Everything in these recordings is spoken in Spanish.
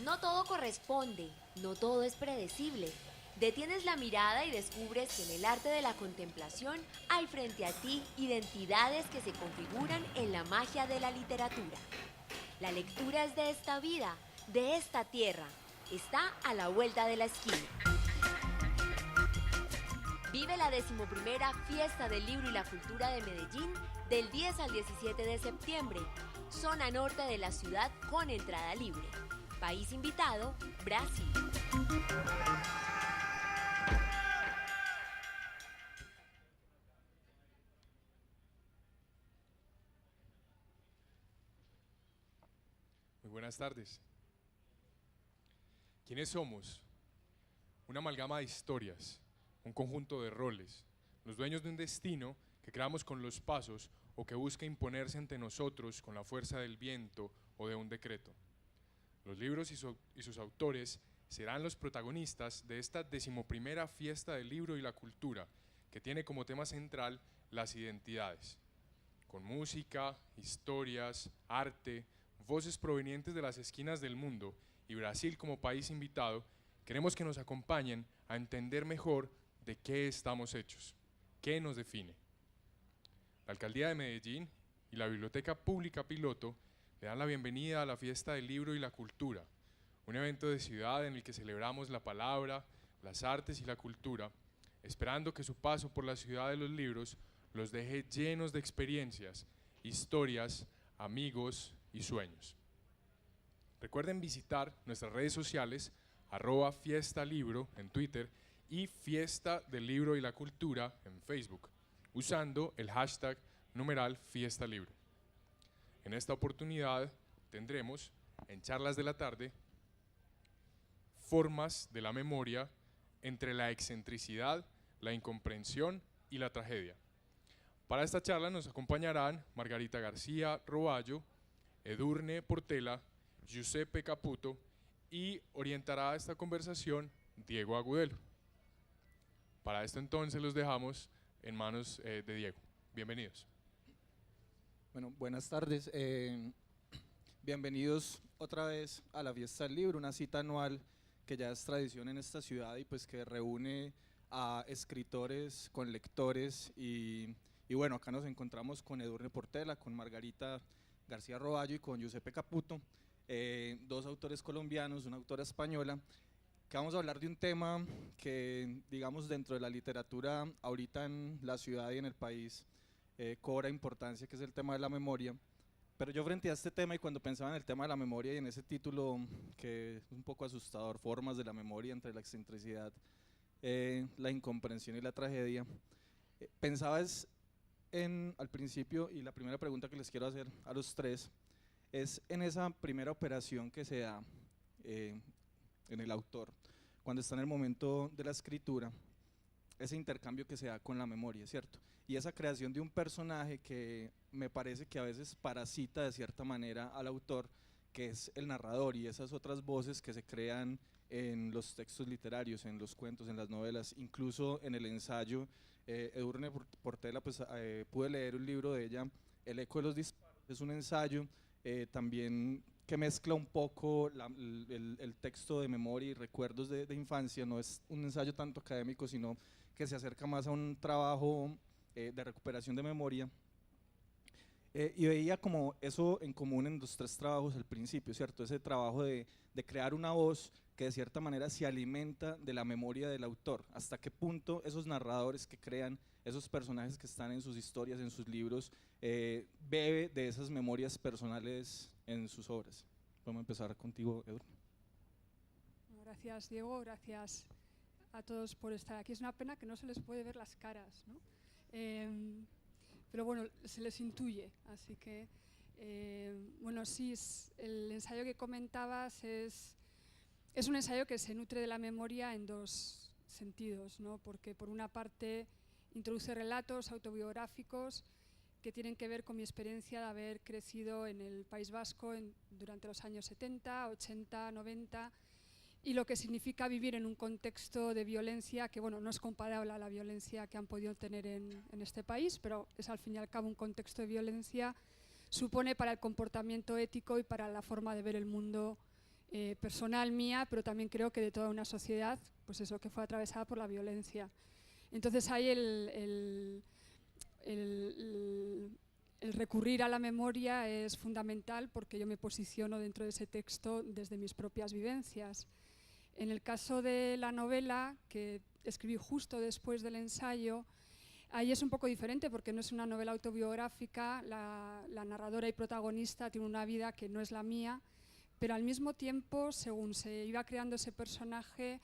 No todo corresponde, no todo es predecible. Detienes la mirada y descubres que en el arte de la contemplación hay frente a ti identidades que se configuran en la magia de la literatura. La lectura es de esta vida, de esta tierra. Está a la vuelta de la esquina. Vive la 11ª Fiesta del Libro y la Cultura de Medellín del 10 al 17 de septiembre. Zona norte de la ciudad con entrada libre. País invitado, Brasil. Muy buenas tardes. ¿Quiénes somos? Una amalgama de historias, un conjunto de roles, los dueños de un destino que creamos con los pasos o que busca imponerse ante nosotros con la fuerza del viento o de un decreto. Los libros y sus autores serán los protagonistas de esta 11ª Fiesta del Libro y la Cultura, que tiene como tema central las identidades, con música, historias, arte, voces provenientes de las esquinas del mundo y Brasil como país invitado. Queremos que nos acompañen a entender mejor de qué estamos hechos, qué nos define. La Alcaldía de Medellín y la Biblioteca Pública Piloto le dan la bienvenida a la Fiesta del Libro y la Cultura, un evento de ciudad en el que celebramos la palabra, las artes y la cultura, esperando que su paso por la ciudad de los libros los deje llenos de experiencias, historias, amigos y sueños. Recuerden visitar nuestras redes sociales, @fiestalibro en Twitter y Fiesta del Libro y la Cultura en Facebook, usando el hashtag #FiestaLibro. En esta oportunidad tendremos, en charlas de la tarde, formas de la memoria entre la excentricidad, la incomprensión y la tragedia. Para esta charla nos acompañarán Margarita García Roballo, Edurne Portela, Giuseppe Caputo y orientará esta conversación Diego Agudelo. Para esto entonces los dejamos en manos de Diego. Bienvenidos. Bueno, buenas tardes. Bienvenidos otra vez a la Fiesta del Libro, una cita anual que ya es tradición en esta ciudad y pues que reúne a escritores con lectores y bueno, acá nos encontramos con Edurne Portela, con Margarita García Roballo y con Giuseppe Caputo, dos autores colombianos, una autora española, que vamos a hablar de un tema que, digamos, dentro de la literatura ahorita en la ciudad y en el país cobra importancia, que es el tema de la memoria. Pero yo frente a este tema y cuando pensaba en el tema de la memoria y en ese título que es un poco asustador, formas de la memoria entre la excentricidad, la incomprensión y la tragedia, pensaba al principio, y la primera pregunta que les quiero hacer a los tres es en esa primera operación que se da en el autor, cuando está en el momento de la escritura, ese intercambio que se da con la memoria, ¿cierto? Y esa creación de un personaje que me parece que a veces parasita de cierta manera al autor, que es el narrador, y esas otras voces que se crean en los textos literarios, en los cuentos, en las novelas, incluso en el ensayo. Edurne Portela, pues pude leer un libro de ella, El eco de los disparos, es un ensayo también que mezcla un poco el texto de memoria y recuerdos de infancia. No es un ensayo tanto académico, sino que se acerca más a un trabajo de recuperación de memoria. Y veía como eso en común en los tres trabajos al principio, ¿cierto? Ese trabajo de crear una voz que de cierta manera se alimenta de la memoria del autor. Hasta qué punto esos narradores que crean, esos personajes que están en sus historias, en sus libros, bebe de esas memorias personales en sus obras. Vamos a empezar contigo, Edurne. Gracias, Diego, gracias a todos por estar aquí. Es una pena que no se les puede ver las caras, ¿no? Pero bueno, se les intuye, así que bueno, sí, el ensayo que comentabas es un ensayo que se nutre de la memoria en dos sentidos, ¿no? Porque por una parte introduce relatos autobiográficos que tienen que ver con mi experiencia de haber crecido en el País Vasco durante los años 70, 80, 90, y lo que significa vivir en un contexto de violencia que, bueno, no es comparable a la violencia que han podido tener en este país, pero es al fin y al cabo un contexto de violencia, supone para el comportamiento ético y para la forma de ver el mundo personal mía, pero también creo que de toda una sociedad, pues eso, que fue atravesada por la violencia. Entonces ahí el recurrir a la memoria es fundamental porque yo me posiciono dentro de ese texto desde mis propias vivencias. En el caso de la novela, que escribí justo después del ensayo, ahí es un poco diferente porque no es una novela autobiográfica, la narradora y protagonista tiene una vida que no es la mía, pero al mismo tiempo, según se iba creando ese personaje,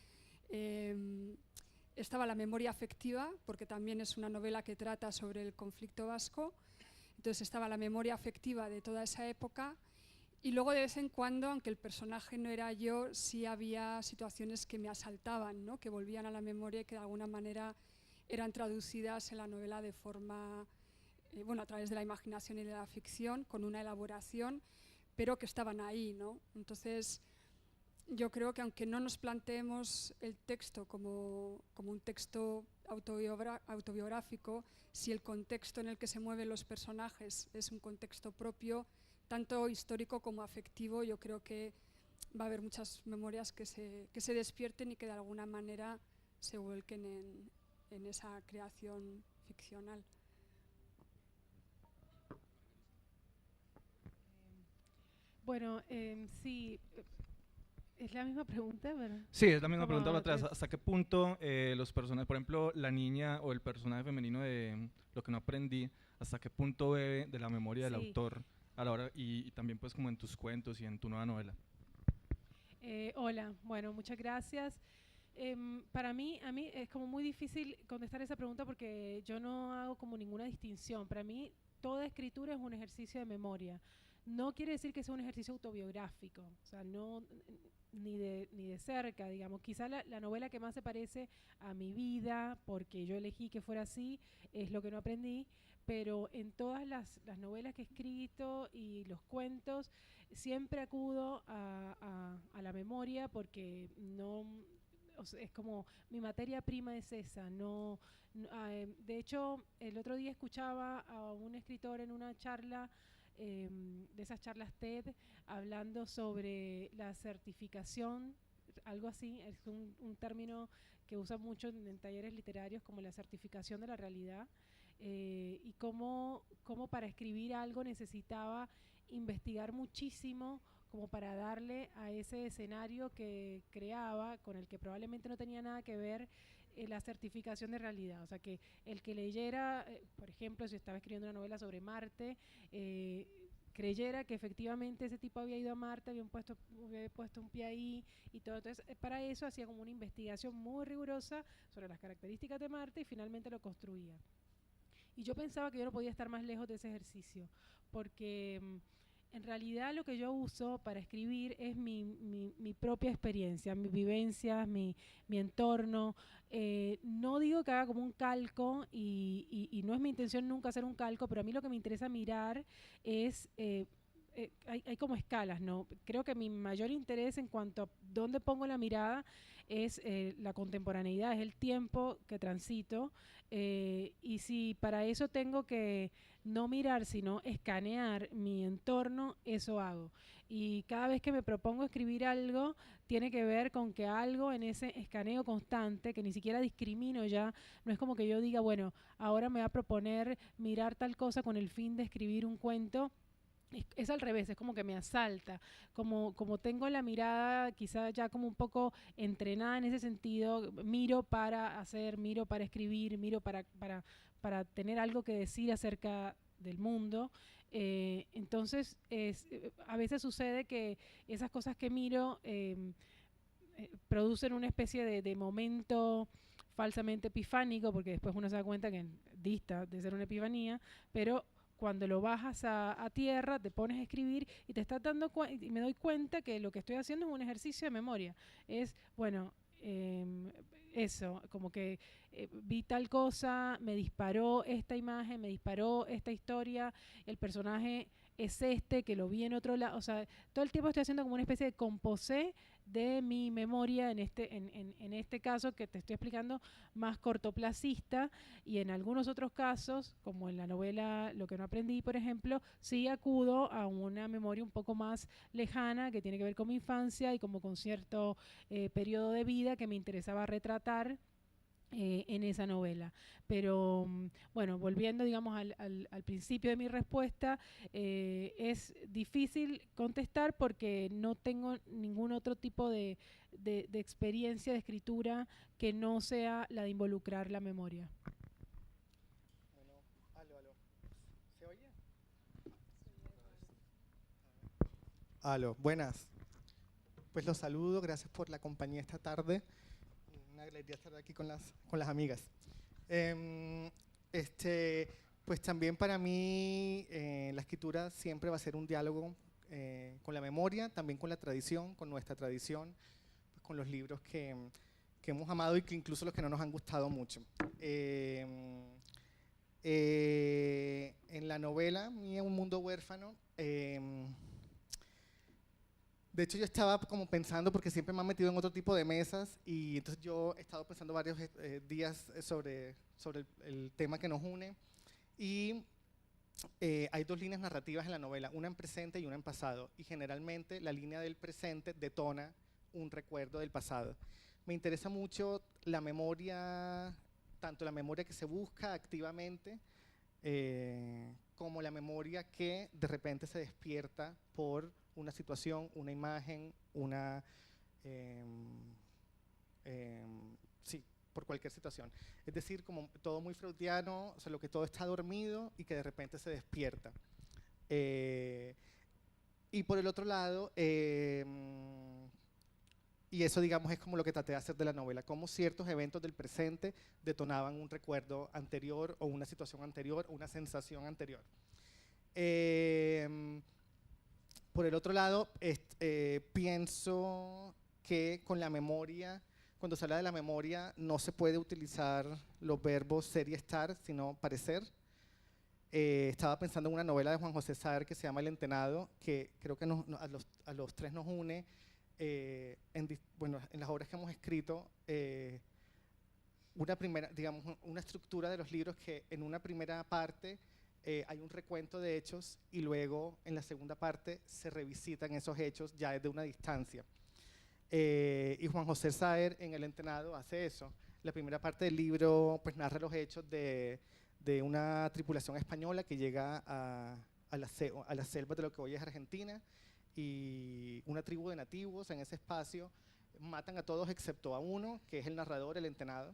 estaba la memoria afectiva, porque también es una novela que trata sobre el conflicto vasco, entonces estaba la memoria afectiva de toda esa época, y luego de vez en cuando, aunque el personaje no era yo, sí había situaciones que me asaltaban, ¿no? Que volvían a la memoria y que de alguna manera eran traducidas en la novela de forma, a través de la imaginación y de la ficción, con una elaboración, pero que estaban ahí, ¿no? Entonces, yo creo que aunque no nos planteemos el texto como un texto autobiográfico, si el contexto en el que se mueven los personajes es un contexto propio, tanto histórico como afectivo, yo creo que va a haber muchas memorias que se despierten y que de alguna manera se vuelquen en esa creación ficcional. Bueno, sí, es la misma pregunta, ¿verdad? Sí, es la misma pregunta para atrás. Pues, ¿Hasta qué punto los personajes, por ejemplo, la niña o el personaje femenino de Lo que no aprendí, hasta qué punto bebe de la memoria del sí. autor a la hora y también pues como en tus cuentos y en tu nueva novela? Hola, bueno, muchas gracias. A mí es como muy difícil contestar esa pregunta porque yo no hago como ninguna distinción. Para mí toda escritura es un ejercicio de memoria. No quiere decir que sea un ejercicio autobiográfico, o sea, no, ni de cerca, digamos. Quizá la novela que más se parece a mi vida, porque yo elegí que fuera así, es Lo que no aprendí, pero en todas las novelas que he escrito y los cuentos, siempre acudo a la memoria porque no, o sea, es como mi materia prima es esa. De hecho, el otro día escuchaba a un escritor en una charla, de esas charlas TED, hablando sobre la certificación, algo así, es un término que usa mucho en talleres literarios, como la certificación de la realidad, y cómo para escribir algo necesitaba investigar muchísimo como para darle a ese escenario que creaba, con el que probablemente no tenía nada que ver, la certificación de realidad. O sea, que el que leyera, por ejemplo, si estaba escribiendo una novela sobre Marte, creyera que efectivamente ese tipo había ido a Marte, había puesto un pie ahí y todo. Entonces, para eso hacía como una investigación muy rigurosa sobre las características de Marte y finalmente lo construía. Y yo pensaba que yo no podía estar más lejos de ese ejercicio, porque en realidad lo que yo uso para escribir es mi propia experiencia, mis vivencias, mi entorno. No digo que haga como un calco y no es mi intención nunca hacer un calco, pero a mí lo que me interesa mirar es, hay como escalas, ¿no? Creo que mi mayor interés en cuanto a dónde pongo la mirada es la contemporaneidad, es el tiempo que transito, y si para eso tengo que no mirar, sino escanear mi entorno, eso hago. Y cada vez que me propongo escribir algo, tiene que ver con que algo en ese escaneo constante, que ni siquiera discrimino ya, no es como que yo diga, bueno, ahora me voy a proponer mirar tal cosa con el fin de escribir un cuento. Es al revés, es como que me asalta, como tengo la mirada quizá ya como un poco entrenada en ese sentido, miro para hacer, miro para escribir, miro para tener algo que decir acerca del mundo. Entonces, a veces sucede que esas cosas que miro producen una especie de momento falsamente epifánico, porque después uno se da cuenta que dista de ser una epifanía, pero cuando lo bajas a tierra, te pones a escribir y te estás dando y me doy cuenta que lo que estoy haciendo es un ejercicio de memoria. Es, bueno, eso, como que vi tal cosa, me disparó esta imagen, me disparó esta historia, el personaje es este, que lo vi en otro lado. O sea, todo el tiempo estoy haciendo como una especie de composé de mi memoria, en este caso que te estoy explicando, más cortoplacista, y en algunos otros casos, como en la novela Lo que no aprendí, por ejemplo, sí acudo a una memoria un poco más lejana, que tiene que ver con mi infancia y como con cierto periodo de vida que me interesaba retratar en esa novela. Pero bueno, volviendo digamos al principio de mi respuesta, es difícil contestar porque no tengo ningún otro tipo de experiencia de escritura que no sea la de involucrar la memoria. Bueno, aló. ¿Se oye? Aló, buenas. Pues los saludo, gracias por la compañía esta tarde. Una alegría estar aquí con las amigas. Pues también para mí la escritura siempre va a ser un diálogo con la memoria, también con la tradición, con nuestra tradición, pues con los libros que hemos amado y que incluso los que no nos han gustado mucho. En la novela mía, Un mundo huérfano, de hecho, yo estaba como pensando, porque siempre me han metido en otro tipo de mesas, y entonces yo he estado pensando varios días sobre el tema que nos une, y hay dos líneas narrativas en la novela, una en presente y una en pasado, y generalmente la línea del presente detona un recuerdo del pasado. Me interesa mucho la memoria, tanto la memoria que se busca activamente, como la memoria que de repente se despierta por una situación, una imagen, sí, por cualquier situación. Es decir, como todo muy freudiano, o sea, lo que todo está dormido y que de repente se despierta. Y por el otro lado, y eso digamos es como lo que traté de hacer de la novela, cómo ciertos eventos del presente detonaban un recuerdo anterior o una situación anterior, una sensación anterior. Por el otro lado, pienso que con la memoria, cuando se habla de la memoria, no se puede utilizar los verbos ser y estar, sino parecer. Estaba pensando en una novela de Juan José Saer que se llama El Entenado, que creo que a los tres nos une, en las obras que hemos escrito, una estructura de los libros que en una primera parte hay un recuento de hechos y luego en la segunda parte se revisitan esos hechos ya desde una distancia. Y Juan José Saer en El Entenado hace eso. La primera parte del libro pues narra los hechos de una tripulación española que llega a las selvas de lo que hoy es Argentina, y una tribu de nativos en ese espacio matan a todos excepto a uno, que es el narrador, el Entenado,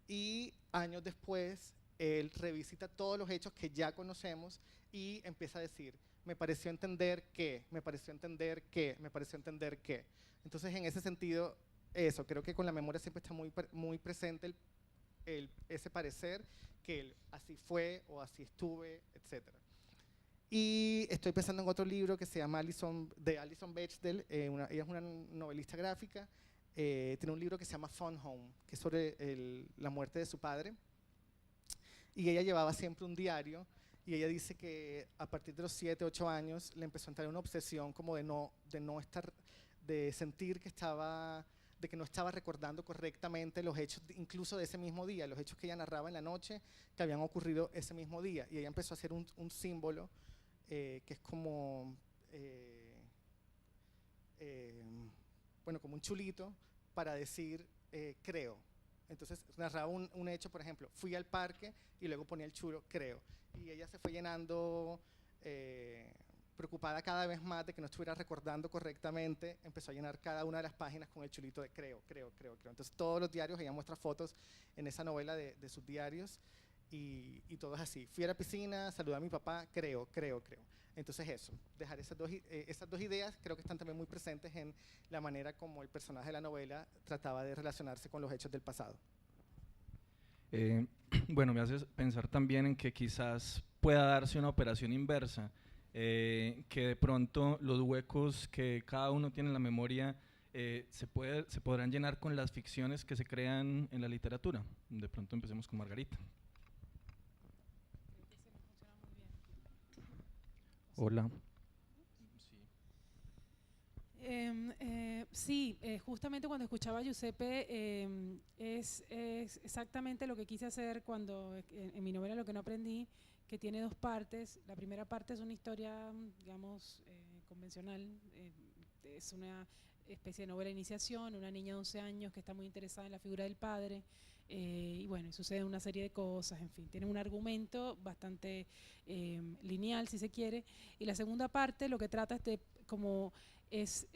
y años después él revisita todos los hechos que ya conocemos y empieza a decir, me pareció entender que, me pareció entender que, me pareció entender que. Entonces, en ese sentido, eso, creo que con la memoria siempre está muy presente ese parecer, que así fue o así estuve, etc. Y estoy pensando en otro libro que se llama Alison Bechdel, ella es una novelista gráfica, tiene un libro que se llama Phone Home, que es sobre la muerte de su padre. Y ella llevaba siempre un diario, y ella dice que a partir de los 7, 8 años le empezó a entrar una obsesión como de sentir que no estaba recordando correctamente los hechos, incluso de ese mismo día, los hechos que ella narraba en la noche que habían ocurrido ese mismo día. Y ella empezó a hacer un símbolo que es como, como un chulito para decir creo. Entonces narraba un hecho, por ejemplo, fui al parque y luego ponía el chulo, creo. Y ella se fue llenando, preocupada cada vez más de que no estuviera recordando correctamente, empezó a llenar cada una de las páginas con el chulito de creo. Entonces todos los diarios, ella muestra fotos en esa novela de sus diarios, y todo es así. Fui a la piscina, saludé a mi papá, creo. Entonces eso, dejar esas dos ideas creo que están también muy presentes en la manera como el personaje de la novela trataba de relacionarse con los hechos del pasado. Bueno, me hace pensar también en que quizás pueda darse una operación inversa, que de pronto los huecos que cada uno tiene en la memoria se podrán llenar con las ficciones que se crean en la literatura. De pronto empecemos con Margarita. Hola. Sí, justamente cuando escuchaba a Giuseppe, es exactamente lo que quise hacer cuando en mi novela Lo que no aprendí, que tiene dos partes. La primera parte es una historia, digamos, convencional, es una especie de novela de iniciación, una niña de 11 años que está muy interesada en la figura del padre, y bueno, sucede una serie de cosas, en fin, tiene un argumento bastante lineal, si se quiere, y la segunda parte lo que trata es de como es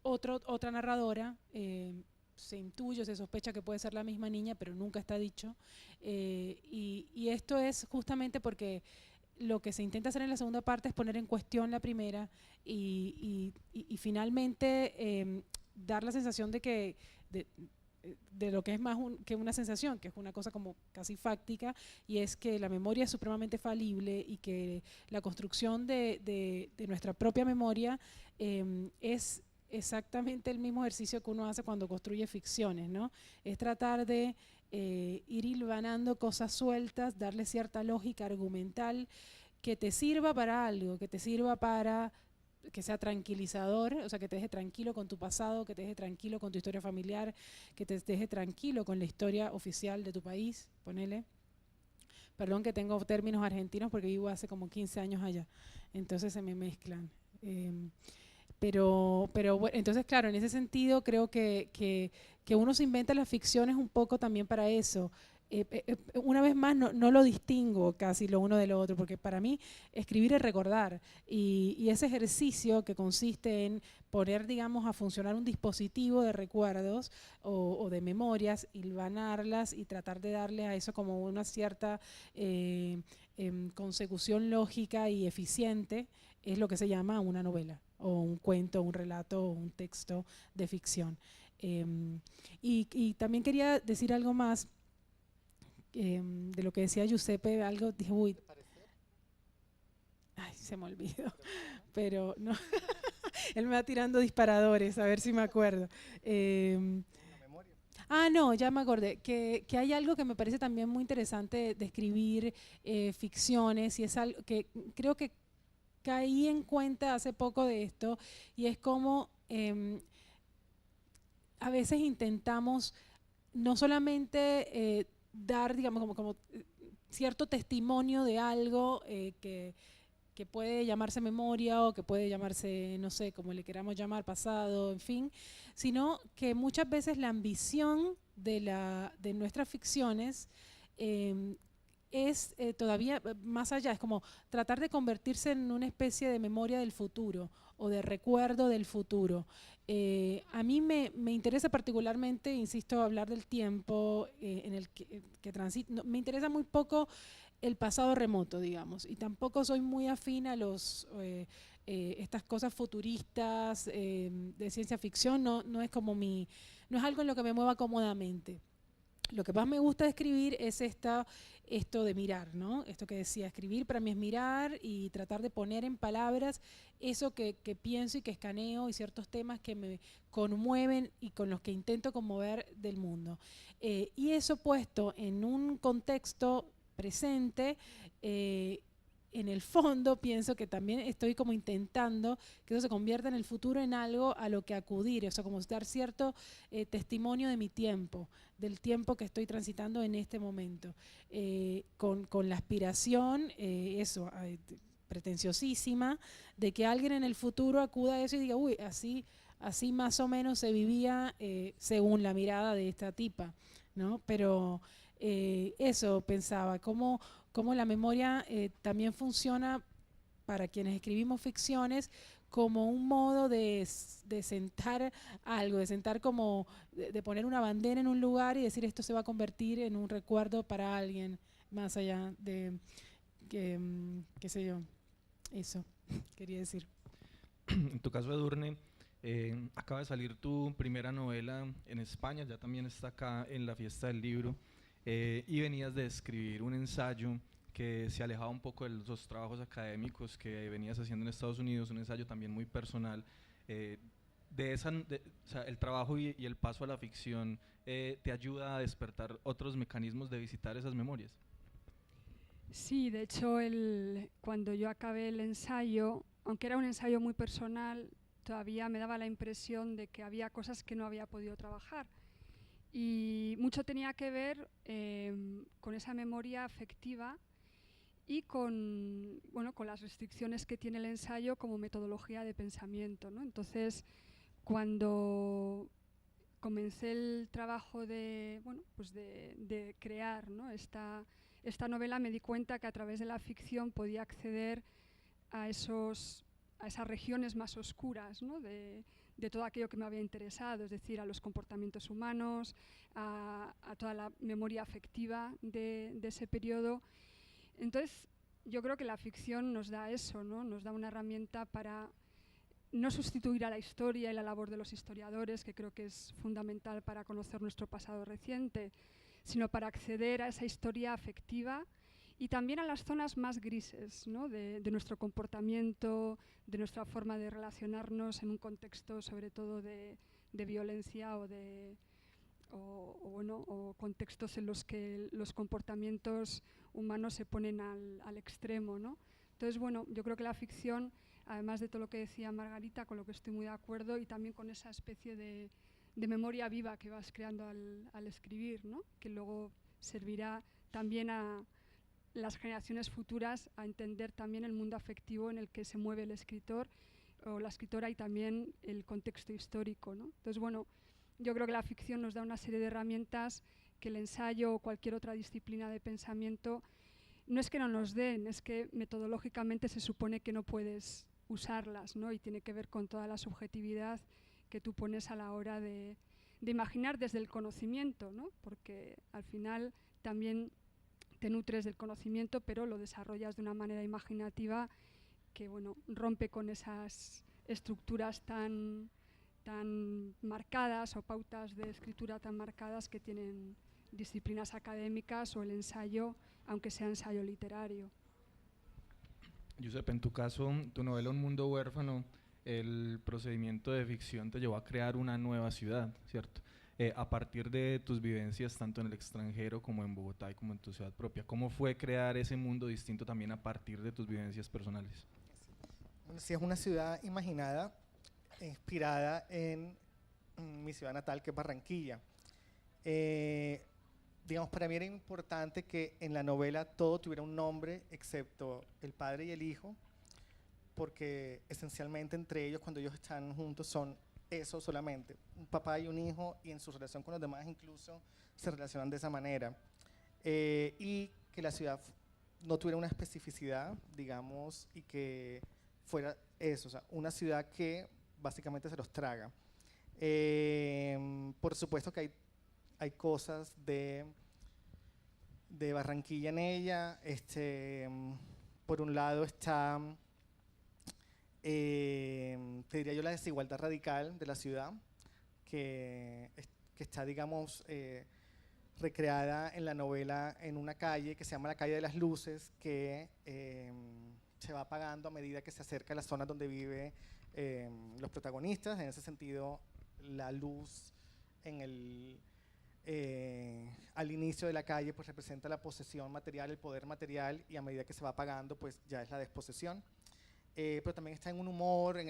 otra narradora, se intuye, se sospecha que puede ser la misma niña, pero nunca está dicho, y esto es justamente porque lo que se intenta hacer en la segunda parte es poner en cuestión la primera y finalmente dar la sensación de que de lo que es más que una sensación, que es una cosa como casi fáctica, y es que la memoria es supremamente falible y que la construcción de nuestra propia memoria es exactamente el mismo ejercicio que uno hace cuando construye ficciones, ¿no? Es tratar de ir hilvanando cosas sueltas, darle cierta lógica argumental que te sirva para algo, que te sirva para que sea tranquilizador, o sea, que te deje tranquilo con tu pasado, que te deje tranquilo con tu historia familiar, que te deje tranquilo con la historia oficial de tu país, ponele. Perdón que tengo términos argentinos porque vivo hace como 15 años allá, entonces se me mezclan. Pero entonces, claro, en ese sentido creo que uno se inventa las ficciones un poco también para eso. Una vez más, no lo distingo casi lo uno de lo otro, porque para mí escribir es recordar, y ese ejercicio que consiste en poner, digamos, a funcionar un dispositivo de recuerdos o de memorias, hilvanarlas y tratar de darle a eso como una cierta consecución lógica y eficiente, es lo que se llama una novela, o un cuento, un relato, o un texto de ficción. Y también quería decir algo más de lo que decía Giuseppe, algo, dije, uy, ay, se me olvidó, pero no, él me va tirando disparadores, a ver si me acuerdo. No, ya me acordé, que hay algo que me parece también muy interesante de escribir ficciones, y es algo que creo que caí en cuenta hace poco de esto, y es como a veces intentamos no solamente dar, digamos, como cierto testimonio de algo que puede llamarse memoria o que puede llamarse, no sé, como le queramos llamar, pasado, en fin, sino que muchas veces la ambición de nuestras ficciones es todavía más allá, es como tratar de convertirse en una especie de memoria del futuro o de recuerdo del futuro. A mí me interesa particularmente, insisto, hablar del tiempo en el que transita. No, me interesa muy poco el pasado remoto, digamos, y tampoco soy muy afín a estas cosas futuristas de ciencia ficción. No es como no es algo en lo que me mueva cómodamente. Lo que más me gusta de escribir es esto de mirar, ¿no? Esto que decía, escribir para mí es mirar y tratar de poner en palabras eso que pienso y que escaneo, y ciertos temas que me conmueven y con los que intento conmover del mundo. Y eso puesto en un contexto presente, en el fondo pienso que también estoy como intentando que eso se convierta en el futuro en algo a lo que acudir, o sea, como dar cierto testimonio de mi tiempo, del tiempo que estoy transitando en este momento, con la aspiración, pretenciosísima, de que alguien en el futuro acuda a eso y diga, uy, así más o menos se vivía según la mirada de esta tipa, ¿no? Pero eso pensaba, cómo la memoria también funciona para quienes escribimos ficciones como un modo de sentar algo, de sentar como, de poner una bandera en un lugar y decir esto se va a convertir en un recuerdo para alguien, más allá de, qué sé yo, eso quería decir. En tu caso, Edurne, acaba de salir tu primera novela en España, ya también está acá en la Fiesta del Libro, y venías de escribir un ensayo que se alejaba un poco de los trabajos académicos que venías haciendo en Estados Unidos, un ensayo también muy personal. O sea, el trabajo y el paso a la ficción te ayuda a despertar otros mecanismos de visitar esas memorias. Sí, de hecho, cuando yo acabé el ensayo, aunque era un ensayo muy personal, todavía me daba la impresión de que había cosas que no había podido trabajar. Y mucho tenía que ver con esa memoria afectiva y con, bueno, con las restricciones que tiene el ensayo como metodología de pensamiento, ¿no? Entonces, cuando comencé el trabajo de, bueno, pues de crear, ¿no?, esta novela, me di cuenta que a través de la ficción podía acceder a esas regiones más oscuras, ¿no?, de todo aquello que me había interesado, es decir, a los comportamientos humanos, a toda la memoria afectiva de ese periodo. Entonces, yo creo que la ficción nos da eso, ¿no?, nos da una herramienta para no sustituir a la historia y la labor de los historiadores, que creo que es fundamental para conocer nuestro pasado reciente, sino para acceder a esa historia afectiva y también a las zonas más grises, ¿no?, de nuestro comportamiento, de nuestra forma de relacionarnos en un contexto sobre todo de violencia o contextos en los que los comportamientos humanos se ponen al extremo, ¿no? Entonces, bueno, yo creo que la ficción, además de todo lo que decía Margarita, con lo que estoy muy de acuerdo, y también con esa especie de memoria viva que vas creando al escribir, ¿no?, que luego servirá también a las generaciones futuras a entender también el mundo afectivo en el que se mueve el escritor o la escritora y también el contexto histórico, ¿no? Entonces, bueno, yo creo que la ficción nos da una serie de herramientas que el ensayo o cualquier otra disciplina de pensamiento no es que no nos den, es que metodológicamente se supone que no puedes usarlas, ¿no?, y tiene que ver con toda la subjetividad que tú pones a la hora de imaginar desde el conocimiento, ¿no?, porque al final también te nutres del conocimiento, pero lo desarrollas de una manera imaginativa que, bueno, rompe con esas estructuras tan marcadas o pautas de escritura tan marcadas que tienen disciplinas académicas o el ensayo, aunque sea ensayo literario. Giuseppe, en tu caso, tu novela Un mundo huérfano, el procedimiento de ficción te llevó a crear una nueva ciudad, ¿cierto? A partir de tus vivencias tanto en el extranjero como en Bogotá y como en tu ciudad propia. ¿Cómo fue crear ese mundo distinto también a partir de tus vivencias personales? Bueno, sí, es una ciudad imaginada, inspirada en mi ciudad natal, que es Barranquilla. Digamos, para mí era importante que en la novela todo tuviera un nombre, excepto el padre y el hijo, porque esencialmente entre ellos, cuando ellos están juntos, son eso solamente, un papá y un hijo, y en su relación con los demás incluso se relacionan de esa manera. Y que la ciudad no tuviera una especificidad, digamos, y que fuera eso, o sea, una ciudad que básicamente se los traga. Por supuesto que hay cosas de Barranquilla en ella. Por un lado está, te diría yo, la desigualdad radical de la ciudad, que está, digamos, recreada en la novela en una calle que se llama la Calle de las Luces, que se va apagando a medida que se acerca a la zona donde viven los protagonistas. En ese sentido, la luz al inicio de la calle pues representa la posesión material, el poder material, y a medida que se va apagando pues ya es la desposesión. Pero también está en el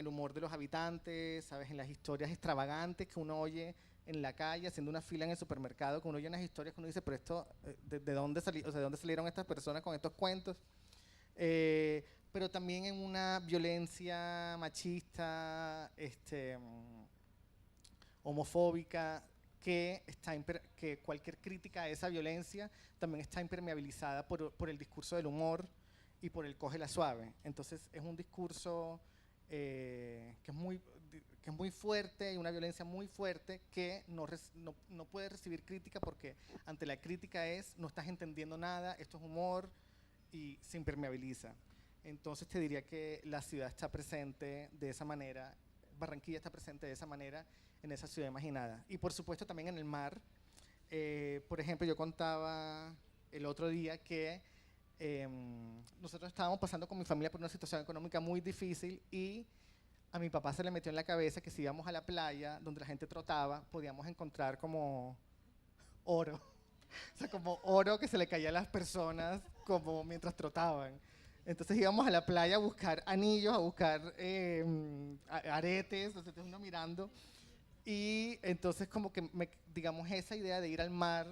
humor de los habitantes, ¿sabes?, en las historias extravagantes que uno oye en la calle, haciendo una fila en el supermercado, que uno oye unas historias que uno dice, pero esto, ¿de dónde salieron estas personas con estos cuentos? Pero también en una violencia machista, homofóbica, que cualquier crítica a esa violencia también está impermeabilizada por el discurso del humor y por el cógela suave. Entonces es un discurso que es muy fuerte, y una violencia muy fuerte que no puede recibir crítica, porque ante la crítica no estás entendiendo nada, esto es humor, y se impermeabiliza. Entonces te diría que la ciudad está presente de esa manera, Barranquilla está presente de esa manera en esa ciudad imaginada. Y por supuesto también en el mar. Por ejemplo, yo contaba el otro día que nosotros estábamos pasando con mi familia por una situación económica muy difícil, y a mi papá se le metió en la cabeza que si íbamos a la playa donde la gente trotaba, podíamos encontrar como oro. O sea, como oro que se le caía a las personas como mientras trotaban. Entonces íbamos a la playa a buscar anillos, a buscar aretes, entonces uno mirando. Y entonces como que, digamos, esa idea de ir al mar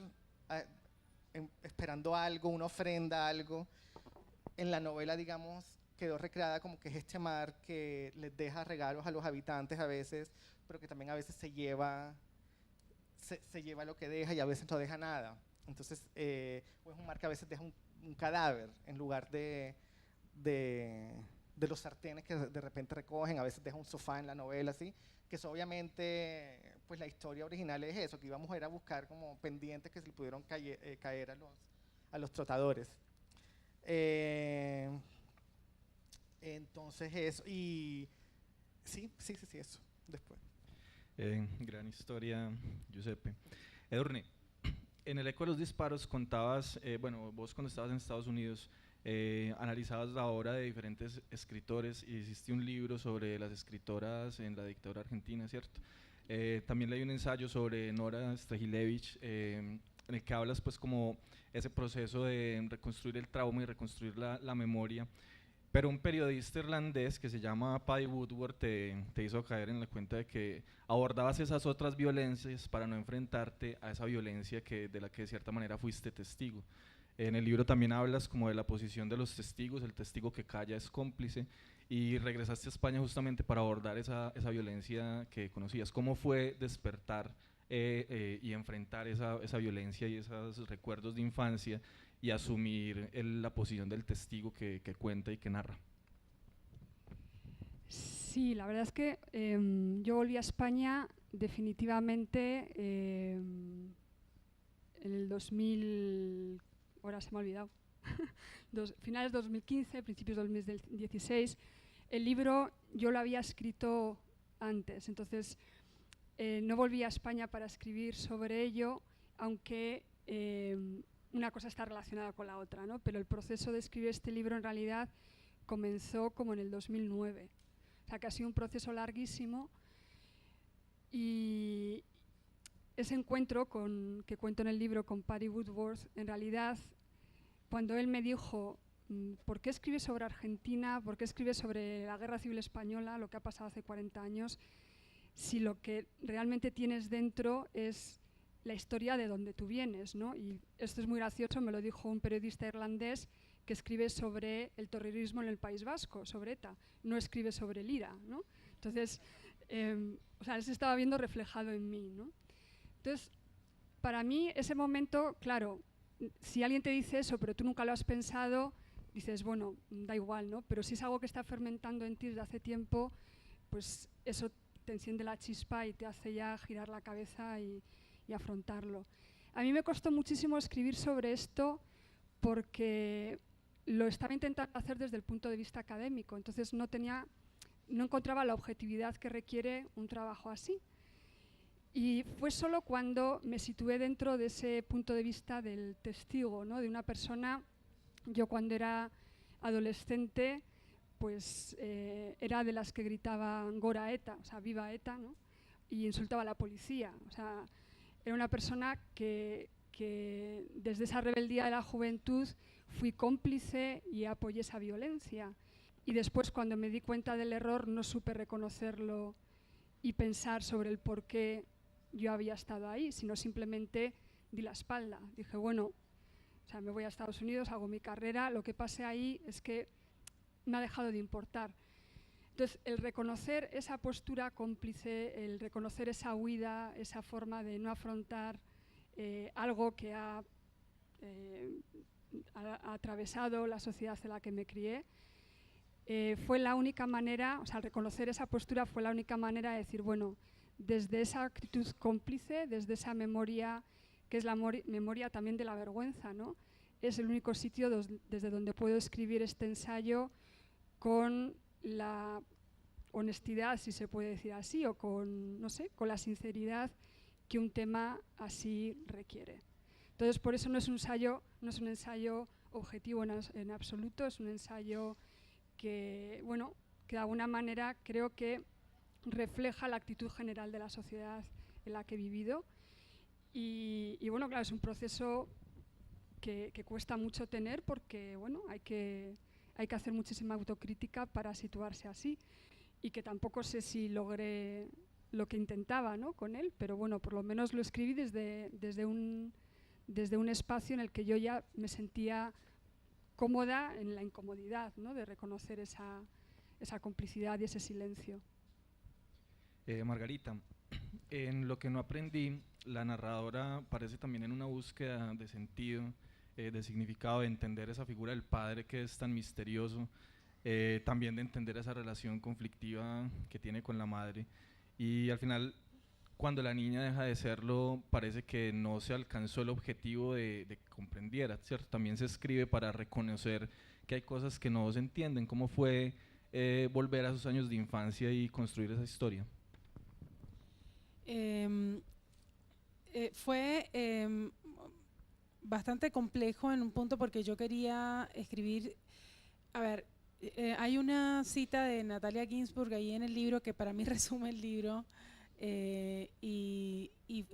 esperando algo, una ofrenda, algo, en la novela, digamos, quedó recreada como que es este mar que les deja regalos a los habitantes a veces, pero que también a veces se lleva lo que deja y a veces no deja nada. Entonces, o es un mar que a veces deja un cadáver en lugar de los sartenes que de repente recogen, a veces deja un sofá en la novela, ¿sí? Que eso obviamente, pues la historia original es eso, que íbamos a ir a buscar como pendientes que se le pudieron caer a los trotadores. Entonces eso, y sí, eso, después. Gran historia, Giuseppe. Edurne, en El eco de los disparos contabas, bueno, vos cuando estabas en Estados Unidos, analizabas la obra de diferentes escritores y hiciste un libro sobre las escritoras en la dictadura argentina, ¿cierto? También leí un ensayo sobre Nora Strehilevich, en el que hablas pues como ese proceso de reconstruir el trauma y reconstruir la memoria, pero un periodista irlandés que se llama Paddy Woodward te hizo caer en la cuenta de que abordabas esas otras violencias para no enfrentarte a esa violencia de la que de cierta manera fuiste testigo. En el libro también hablas como de la posición de los testigos, el testigo que calla es cómplice, y regresaste a España justamente para abordar esa violencia que conocías. ¿Cómo fue despertar y enfrentar esa violencia y esos recuerdos de infancia y asumir la posición del testigo que cuenta y que narra? Sí, la verdad es que yo volví a España definitivamente en el 2000, ahora se me ha olvidado, finales de 2015, principios de 2016. El libro yo lo había escrito antes, entonces no volví a España para escribir sobre ello, aunque una cosa está relacionada con la otra, ¿no? Pero el proceso de escribir este libro en realidad comenzó como en el 2009, o sea que ha sido un proceso larguísimo, y ese encuentro que cuento en el libro con Paddy Woodward, en realidad cuando él me dijo ¿por qué escribes sobre Argentina? ¿Por qué escribes sobre la Guerra Civil Española, lo que ha pasado hace 40 años? Si lo que realmente tienes dentro es la historia de donde tú vienes, ¿no? Y esto es muy gracioso, me lo dijo un periodista irlandés que escribe sobre el terrorismo en el País Vasco, sobre ETA, no escribe sobre el IRA, ¿no? Entonces, o sea, él se estaba viendo reflejado en mí, ¿no? Entonces, para mí ese momento, claro, si alguien te dice eso, pero tú nunca lo has pensado, dices, bueno, da igual, ¿no? Pero si es algo que está fermentando en ti desde hace tiempo, pues eso te enciende la chispa y te hace ya girar la cabeza y afrontarlo. A mí me costó muchísimo escribir sobre esto porque lo estaba intentando hacer desde el punto de vista académico, entonces no encontraba la objetividad que requiere un trabajo así. Y fue solo cuando me situé dentro de ese punto de vista del testigo, ¿no? De una persona. Yo cuando era adolescente, pues era de las que gritaban Gora ETA, o sea, viva ETA, ¿no? Y insultaba a la policía. O sea, era una persona que desde esa rebeldía de la juventud fui cómplice y apoyé esa violencia. Y después, cuando me di cuenta del error, no supe reconocerlo y pensar sobre el por qué yo había estado ahí, sino simplemente di la espalda. Dije, bueno, o sea, me voy a Estados Unidos, hago mi carrera, lo que pase ahí es que me ha dejado de importar. Entonces, el reconocer esa postura cómplice, el reconocer esa huida, esa forma de no afrontar algo que ha atravesado la sociedad en la que me crié, fue la única manera, o sea, reconocer esa postura fue la única manera de decir, bueno, desde esa actitud cómplice, desde esa memoria, que es la memoria también de la vergüenza, ¿no? Es el único sitio desde donde puedo escribir este ensayo con la honestidad, si se puede decir así, o con, no sé, con la sinceridad que un tema así requiere. Entonces, por eso no es un ensayo objetivo en absoluto, es un ensayo que, bueno, que de alguna manera creo que refleja la actitud general de la sociedad en la que he vivido. Y bueno, claro, es un proceso que cuesta mucho tener porque, bueno, hay que hay que hacer muchísima autocrítica para situarse así, y que tampoco sé si logré lo que intentaba, ¿no?, con él, pero bueno, por lo menos lo escribí desde un espacio en el que yo ya me sentía cómoda en la incomodidad, ¿no?, de reconocer esa complicidad y ese silencio. Margarita, en Lo que no aprendí, la narradora parece también en una búsqueda de sentido, de significado, de entender esa figura del padre que es tan misterioso, también de entender esa relación conflictiva que tiene con la madre. Y al final, cuando la niña deja de serlo, parece que no se alcanzó el objetivo de que comprendiera, ¿cierto? También se escribe para reconocer que hay cosas que no se entienden. ¿Cómo fue volver a sus años de infancia y construir esa historia? Fue bastante complejo en un punto porque yo quería escribir, a ver, hay una cita de Natalia Ginsburg ahí en el libro que para mí resume el libro, y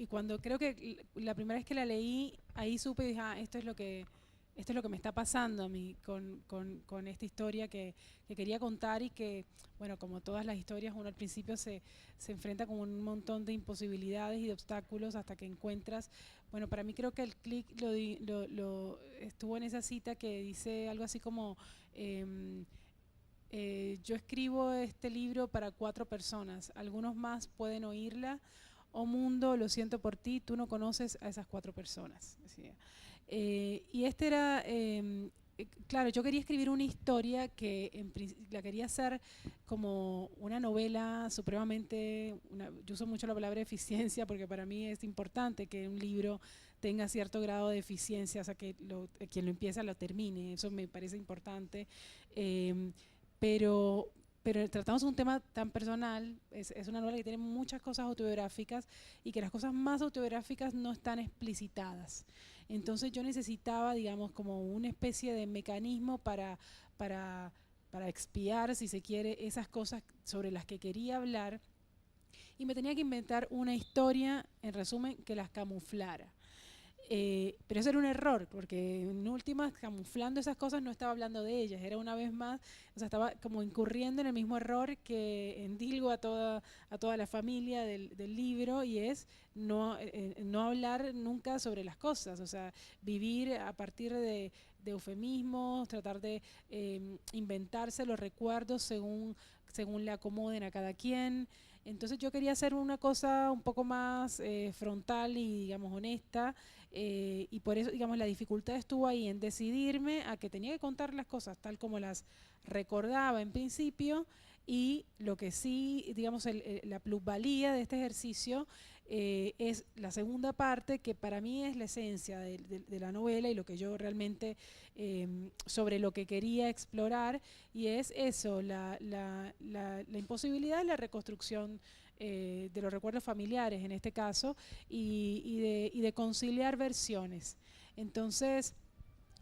cuando creo que la primera vez que la leí, ahí supe y dije, esto es lo que me está pasando a mí con esta historia que quería contar, y que, bueno, como todas las historias, uno al principio se enfrenta con un montón de imposibilidades y de obstáculos hasta que encuentras, bueno, para mí creo que el clic lo estuvo en esa cita que dice algo así como, yo escribo este libro para 4 personas, algunos más pueden oírla, oh mundo, lo siento por ti, tú no conoces a esas 4 personas. Decía. Y este era, claro, yo quería escribir una historia que la quería hacer como una novela supremamente, yo uso mucho la palabra eficiencia porque para mí es importante que un libro tenga cierto grado de eficiencia, o sea, que quien lo empieza lo termine, eso me parece importante, pero tratamos un tema tan personal, es una novela que tiene muchas cosas autobiográficas y que las cosas más autobiográficas no están explicitadas. Entonces yo necesitaba, digamos, como una especie de mecanismo para expiar, si se quiere, esas cosas sobre las que quería hablar, y me tenía que inventar una historia, en resumen, que las camuflara. Pero eso era un error, porque en últimas, camuflando esas cosas, no estaba hablando de ellas, era una vez más, o sea, estaba como incurriendo en el mismo error que endilgo a toda la familia del libro, y es no hablar nunca sobre las cosas, o sea, vivir a partir de eufemismos, tratar de inventarse los recuerdos según le acomoden a cada quien. Entonces yo quería hacer una cosa un poco más frontal y, digamos, honesta, y por eso, digamos, la dificultad estuvo ahí en decidirme a que tenía que contar las cosas tal como las recordaba en principio, y lo que sí, digamos, la plusvalía de este ejercicio es la segunda parte, que para mí es la esencia de la novela y lo que yo realmente, sobre lo que quería explorar, y es eso, la imposibilidad de la reconstrucción de los recuerdos familiares en este caso, y de conciliar versiones. Entonces,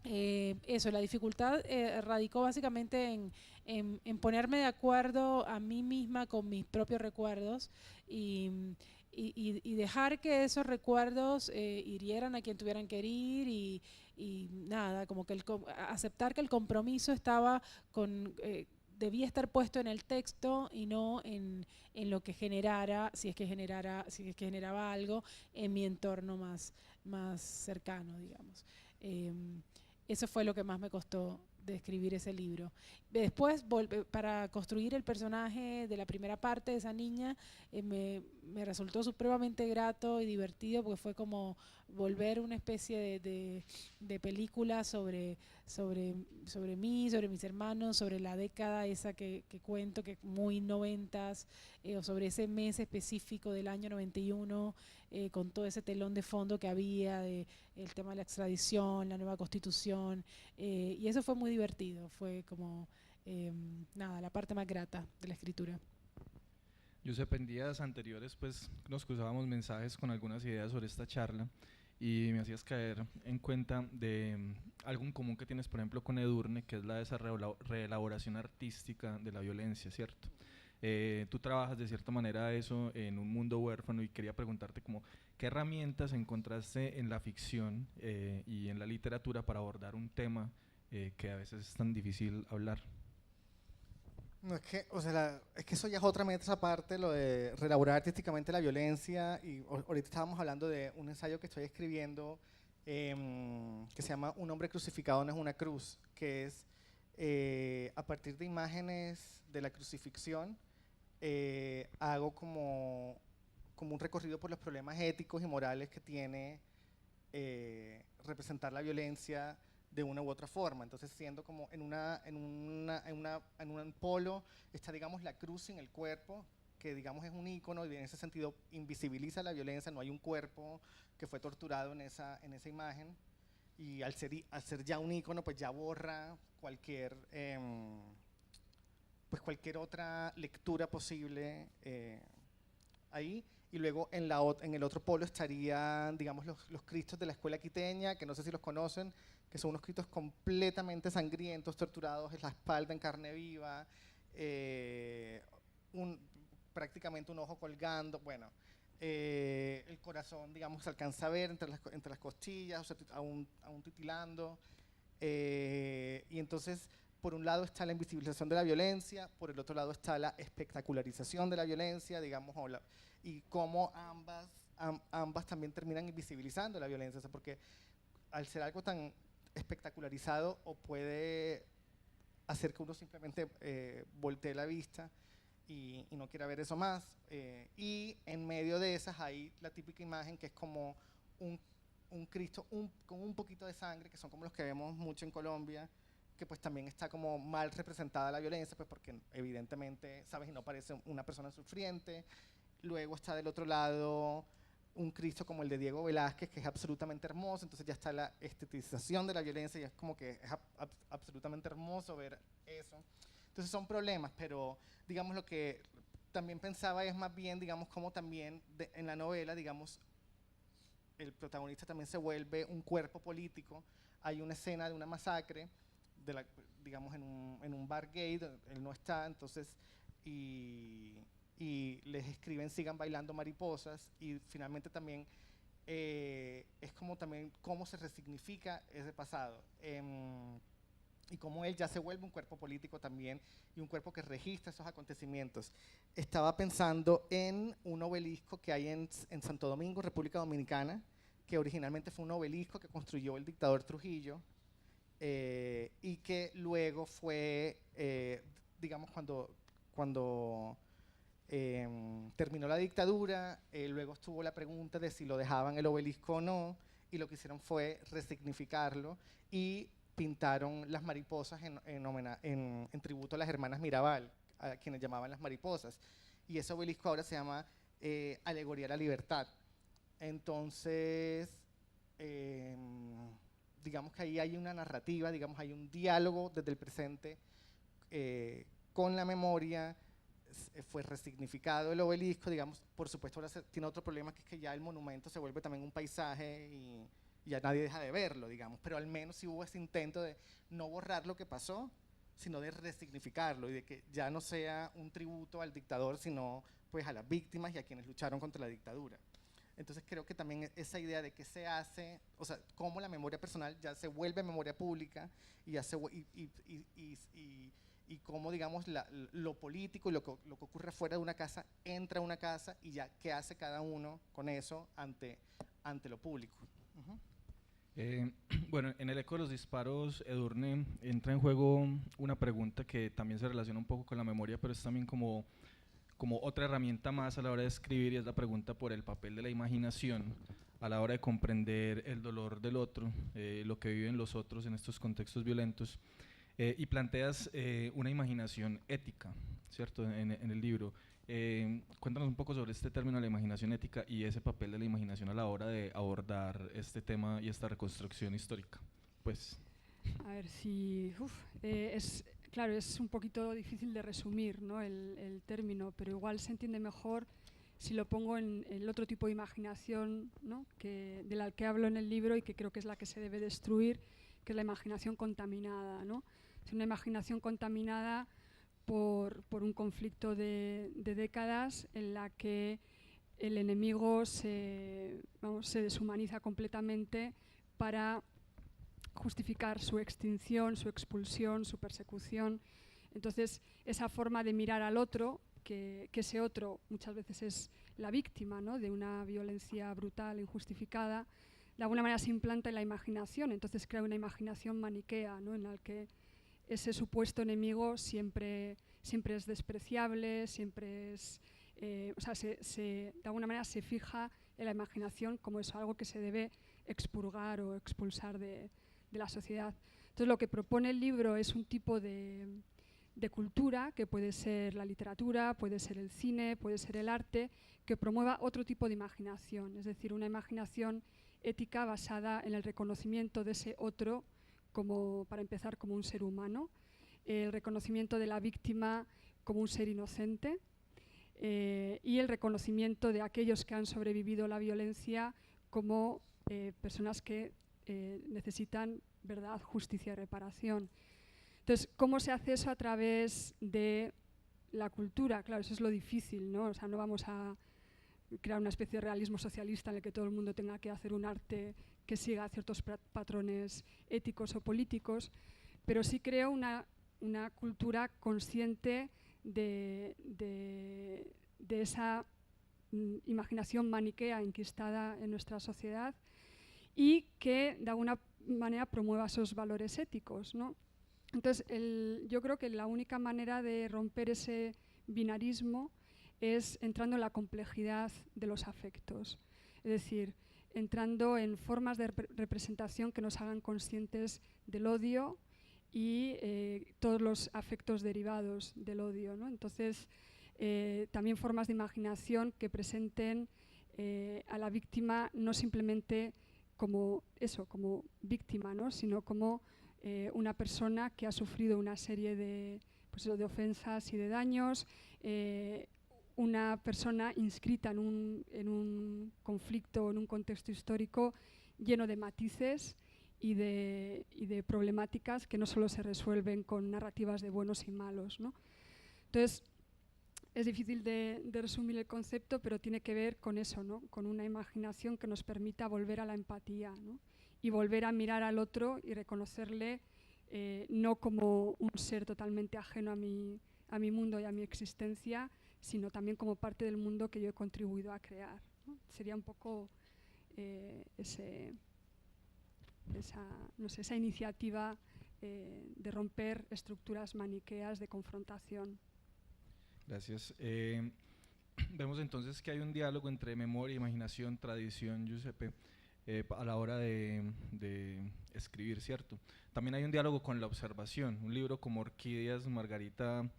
eso, la dificultad radicó básicamente en ponerme de acuerdo a mí misma con mis propios recuerdos, y dejar que esos recuerdos hirieran a quien tuvieran que herir, y nada, como que aceptar que el compromiso estaba debía estar puesto en el texto y no en lo que generara, si es que generaba algo en mi entorno más cercano, digamos. Eso fue lo que más me costó de escribir ese libro. Después, para construir el personaje de la primera parte de esa niña, me resultó supremamente grato y divertido, porque fue como volver una especie de película sobre mí, sobre mis hermanos, sobre la década esa que cuento, que muy 90s, o sobre ese mes específico del año 91, con todo ese telón de fondo que había, el tema de la extradición, la nueva constitución, y eso fue muy divertido, fue como, nada, la parte más grata de la escritura. Giuseppe, en días anteriores pues nos cruzábamos mensajes con algunas ideas sobre esta charla, y me hacías caer en cuenta de algo en común que tienes, por ejemplo, con Edurne, que es esa reelaboración artística de la violencia, ¿cierto? Tú trabajas de cierta manera eso en un mundo huérfano, y quería preguntarte como, ¿qué herramientas encontraste en la ficción y en la literatura para abordar un tema que a veces es tan difícil hablar. No, es que, o sea, es que eso ya es otra meta aparte, lo de reelaborar artísticamente la violencia. Y ahorita estábamos hablando de un ensayo que estoy escribiendo que se llama Un hombre crucificado no es una cruz, que es a partir de imágenes de la crucifixión, hago como un recorrido por los problemas éticos y morales que tiene representar la violencia de una u otra forma. Entonces, siendo como en un polo está, digamos, la cruz en el cuerpo, que digamos es un ícono y en ese sentido invisibiliza la violencia, no hay un cuerpo que fue torturado en esa imagen, y al ser ya un ícono, pues ya borra cualquier otra lectura posible ahí. Y luego en el otro polo estarían, digamos, los Cristos de la escuela quiteña, que no sé si los conocen, que son unos Cristos completamente sangrientos, torturados en la espalda en carne viva, prácticamente un ojo colgando, bueno, el corazón, digamos, se alcanza a ver entre las costillas, o sea, aún titilando, y entonces, por un lado está la invisibilización de la violencia, por el otro lado está la espectacularización de la violencia, digamos, y cómo ambas también terminan invisibilizando la violencia, o sea, porque al ser algo tan espectacularizado o puede hacer que uno simplemente voltee la vista y no quiera ver eso más, y en medio de esas hay la típica imagen que es como un Cristo con un poquito de sangre, que son como los que vemos mucho en Colombia, que pues también está como mal representada la violencia, pues porque evidentemente, sabes, y no parece una persona sufriente. Luego está del otro lado un Cristo como el de Diego Velázquez, que es absolutamente hermoso, entonces ya está la estetización de la violencia y es como que es absolutamente hermoso ver eso. Entonces son problemas, pero digamos lo que también pensaba es más bien, digamos, como también en la novela, digamos, el protagonista también se vuelve un cuerpo político. Hay una escena de una masacre, digamos, en un bar gay, él no está, entonces, y les escriben sigan bailando mariposas, y finalmente también es como también cómo se resignifica ese pasado, y cómo él ya se vuelve un cuerpo político también, y un cuerpo que registra esos acontecimientos. Estaba pensando en un obelisco que hay en Santo Domingo, República Dominicana, que originalmente fue un obelisco que construyó el dictador Trujillo, y que luego fue, digamos, cuando terminó la dictadura, luego estuvo la pregunta de si lo dejaban el obelisco o no, y lo que hicieron fue resignificarlo y pintaron las mariposas en tributo a las hermanas Mirabal, a quienes llamaban las mariposas, y ese obelisco ahora se llama Alegoría a la Libertad. Entonces, digamos que ahí hay una narrativa, digamos, hay un diálogo desde el presente con la memoria. Fue resignificado el obelisco, digamos, por supuesto ahora tiene otro problema, que es que ya el monumento se vuelve también un paisaje y ya nadie deja de verlo, digamos, pero al menos sí hubo ese intento de no borrar lo que pasó, sino de resignificarlo y de que ya no sea un tributo al dictador, sino pues a las víctimas y a quienes lucharon contra la dictadura. Entonces creo que también esa idea de qué se hace, o sea, cómo la memoria personal ya se vuelve memoria pública y cómo, digamos, lo político y lo que ocurre fuera de una casa entra a una casa y ya qué hace cada uno con eso ante lo público. Bueno, en el eco de los disparos, Edurne, entra en juego una pregunta que también se relaciona un poco con la memoria, pero es también como otra herramienta más a la hora de escribir, y es la pregunta por el papel de la imaginación a la hora de comprender el dolor del otro, lo que viven los otros en estos contextos violentos, y planteas una imaginación ética, ¿cierto?, en el libro. Cuéntanos un poco sobre este término de la imaginación ética y ese papel de la imaginación a la hora de abordar este tema y esta reconstrucción histórica. Pues. A ver, si claro, es un poquito difícil de resumir, ¿no?, el término, pero igual se entiende mejor si lo pongo en el otro tipo de imaginación, ¿no?, de la que hablo en el libro y que creo que es la que se debe destruir, que es la imaginación contaminada, ¿no? Es una imaginación contaminada por un conflicto de décadas en la que el enemigo se deshumaniza completamente para justificar su extinción, su expulsión, su persecución. Entonces, esa forma de mirar al otro, que ese otro muchas veces es la víctima, ¿no?, de una violencia brutal, injustificada, de alguna manera se implanta en la imaginación, entonces crea una imaginación maniquea, ¿no?, en la que ese supuesto enemigo siempre es despreciable, siempre es, o sea, de alguna manera se fija en la imaginación como eso, algo que se debe expurgar o expulsar de la sociedad. Entonces, lo que propone el libro es un tipo de cultura, que puede ser la literatura, puede ser el cine, puede ser el arte, que promueva otro tipo de imaginación, es decir, una imaginación ética basada en el reconocimiento de ese otro, como, para empezar, como un ser humano, el reconocimiento de la víctima como un ser inocente, y el reconocimiento de aquellos que han sobrevivido a la violencia como personas que necesitan verdad, justicia y reparación. Entonces, ¿cómo se hace eso? A través de la cultura. Claro, eso es lo difícil, ¿no? O sea, no vamos a crear una especie de realismo socialista en el que todo el mundo tenga que hacer un arte que siga ciertos patrones éticos o políticos, pero sí creo una cultura consciente de esa imaginación maniquea enquistada en nuestra sociedad y que de alguna manera promueva esos valores éticos, ¿no? Entonces, yo creo que la única manera de romper ese binarismo es entrando en la complejidad de los afectos, es decir, entrando en formas de representación que nos hagan conscientes del odio y todos los afectos derivados del odio, ¿no? Entonces, también formas de imaginación que presenten a la víctima no simplemente como eso, como víctima, ¿no?, sino como una persona que ha sufrido una serie de, pues eso, de ofensas y de daños, una persona inscrita en un conflicto, en un contexto histórico lleno de matices y de problemáticas que no solo se resuelven con narrativas de buenos y malos, ¿no? Entonces, es difícil de resumir el concepto, pero tiene que ver con eso, ¿no?, con una imaginación que nos permita volver a la empatía, ¿no?, y volver a mirar al otro y reconocerle no como un ser totalmente ajeno a mi mundo y a mi existencia, sino también como parte del mundo que yo he contribuido a crear, ¿no? Sería un poco esa iniciativa de romper estructuras maniqueas de confrontación. Gracias. Vemos entonces que hay un diálogo entre memoria, imaginación, tradición, Giuseppe, a la hora de escribir, ¿cierto? También hay un diálogo con la observación. Un libro como Orquídeas, Margarita,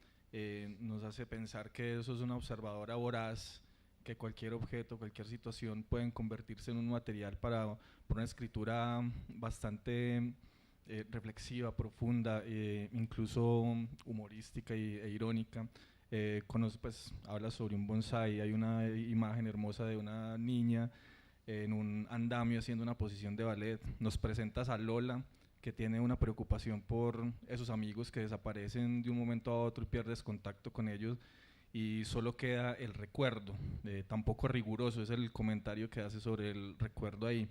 nos hace pensar que eso es una observadora voraz, que cualquier objeto, cualquier situación pueden convertirse en un material para una escritura bastante reflexiva, profunda, incluso humorística e irónica. Pues, habla sobre un bonsái, hay una imagen hermosa de una niña en un andamio haciendo una posición de ballet. Nos presentas a Lola, que tiene una preocupación por esos amigos que desaparecen de un momento a otro y pierdes contacto con ellos y solo queda el recuerdo. Tampoco riguroso es el comentario que hace sobre el recuerdo ahí.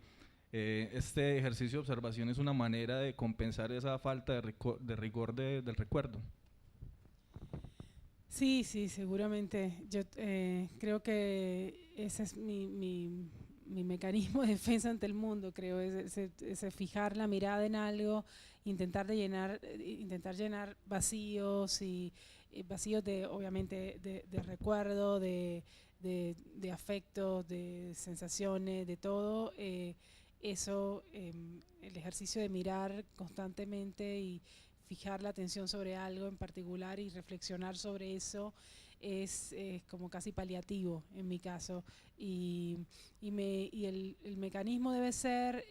Este ejercicio de observación es una manera de compensar esa falta de rigor del recuerdo. Sí, seguramente. Yo creo que ese es mi mecanismo de defensa ante el mundo, creo, es fijar la mirada en algo, intentar llenar vacíos y vacíos obviamente de recuerdo, de afectos, de sensaciones, de todo. Eso, el ejercicio de mirar constantemente y fijar la atención sobre algo en particular y reflexionar sobre eso es como casi paliativo en mi caso, y el mecanismo debe ser,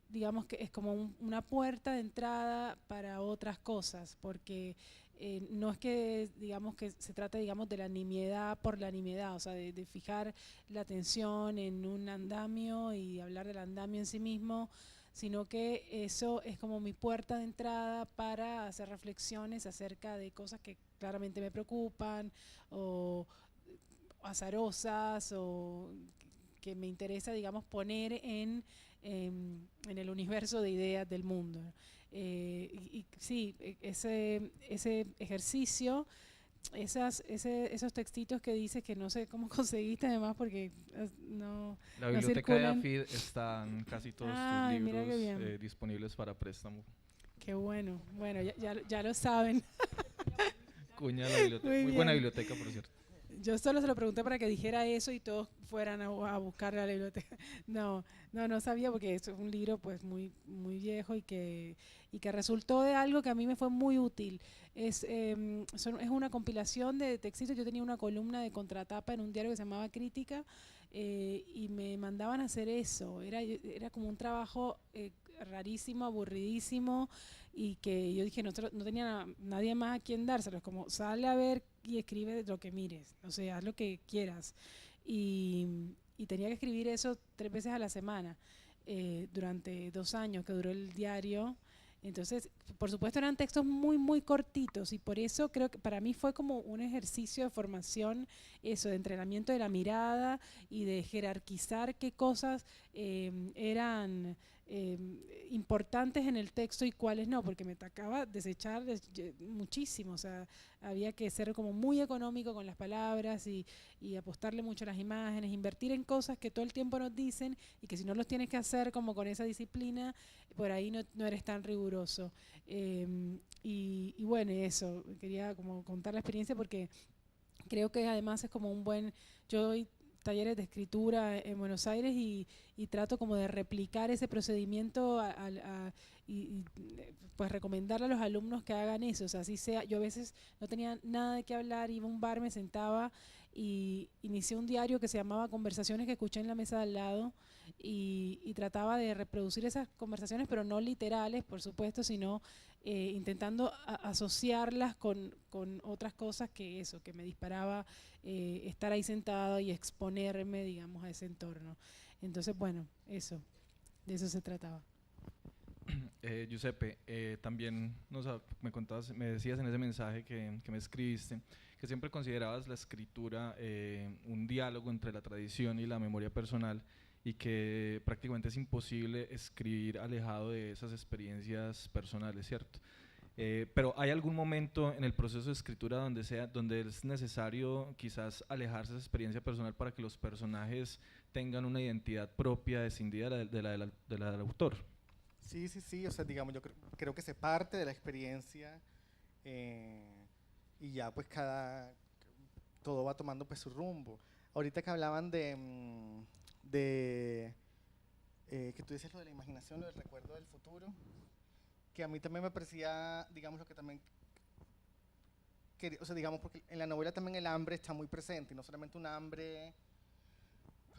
digamos que es como una puerta de entrada para otras cosas, porque no es que digamos que se trata, digamos, de la nimiedad por la nimiedad, o sea, de fijar la atención en un andamio y hablar del andamio en sí mismo, sino que eso es como mi puerta de entrada para hacer reflexiones acerca de cosas que claramente me preocupan o azarosas o que me interesa, digamos, poner en el universo de ideas del mundo. Y sí, ese ejercicio, esos textitos que dices que no sé cómo conseguiste además porque no La no biblioteca de circulan. AFID están casi todos Ay, tus mira qué libros bien. disponibles para préstamo. Qué bueno, bueno, ya lo saben. Cuña de la biblioteca. Muy Muy buena bien. biblioteca, por cierto. Yo solo se lo pregunté para que dijera eso y todos fueran a buscar la biblioteca. No sabía porque es un libro pues muy viejo y que resultó de algo que a mí me fue muy útil. Es una compilación de textitos. Yo tenía una columna de contratapa en un diario que se llamaba Crítica y me mandaban a hacer eso. Era como un trabajo rarísimo, aburridísimo y que yo dije, no tenía nadie más a quien dárselos, como sale a ver y escribe lo que mires, o sea, haz lo que quieras. Y tenía que escribir eso 3 veces a la semana durante 2 años que duró el diario. Entonces, por supuesto eran textos muy cortitos y por eso creo que para mí fue como un ejercicio de formación, eso, de entrenamiento de la mirada y de jerarquizar qué cosas eran importantes en el texto y cuáles no, porque me tocaba desechar muchísimo, o sea, había que ser como muy económico con las palabras y apostarle mucho a las imágenes, invertir en cosas que todo el tiempo nos dicen y que si no los tienes que hacer como con esa disciplina, por ahí no eres tan riguroso. Y bueno, eso, quería como contar la experiencia porque creo que además es como yo doy talleres de escritura en Buenos Aires y trato como de replicar ese procedimiento y pues recomendarle a los alumnos que hagan eso, o sea, así sea, yo a veces no tenía nada de qué hablar, iba a un bar, me sentaba y inicié un diario que se llamaba Conversaciones que escuché en la mesa de al lado y trataba de reproducir esas conversaciones, pero no literales, por supuesto, sino intentando asociarlas con otras cosas que me disparaba estar ahí sentada y exponerme, digamos, a ese entorno. Entonces, bueno, de eso se trataba. Giuseppe, también me decías en ese mensaje que me escribiste que siempre considerabas la escritura un diálogo entre la tradición y la memoria personal y que prácticamente es imposible escribir alejado de esas experiencias personales, ¿cierto? Pero ¿hay algún momento en el proceso de escritura donde es necesario quizás alejarse de esa experiencia personal para que los personajes tengan una identidad propia, descindida de la del autor? Sí, o sea, digamos, yo creo que se parte de la experiencia y ya pues todo va tomando pues su rumbo. Ahorita que hablaban que tú dices lo de la imaginación, lo del recuerdo del futuro, que a mí también me parecía, digamos, lo que también o sea, digamos, porque en la novela también el hambre está muy presente, y no solamente pues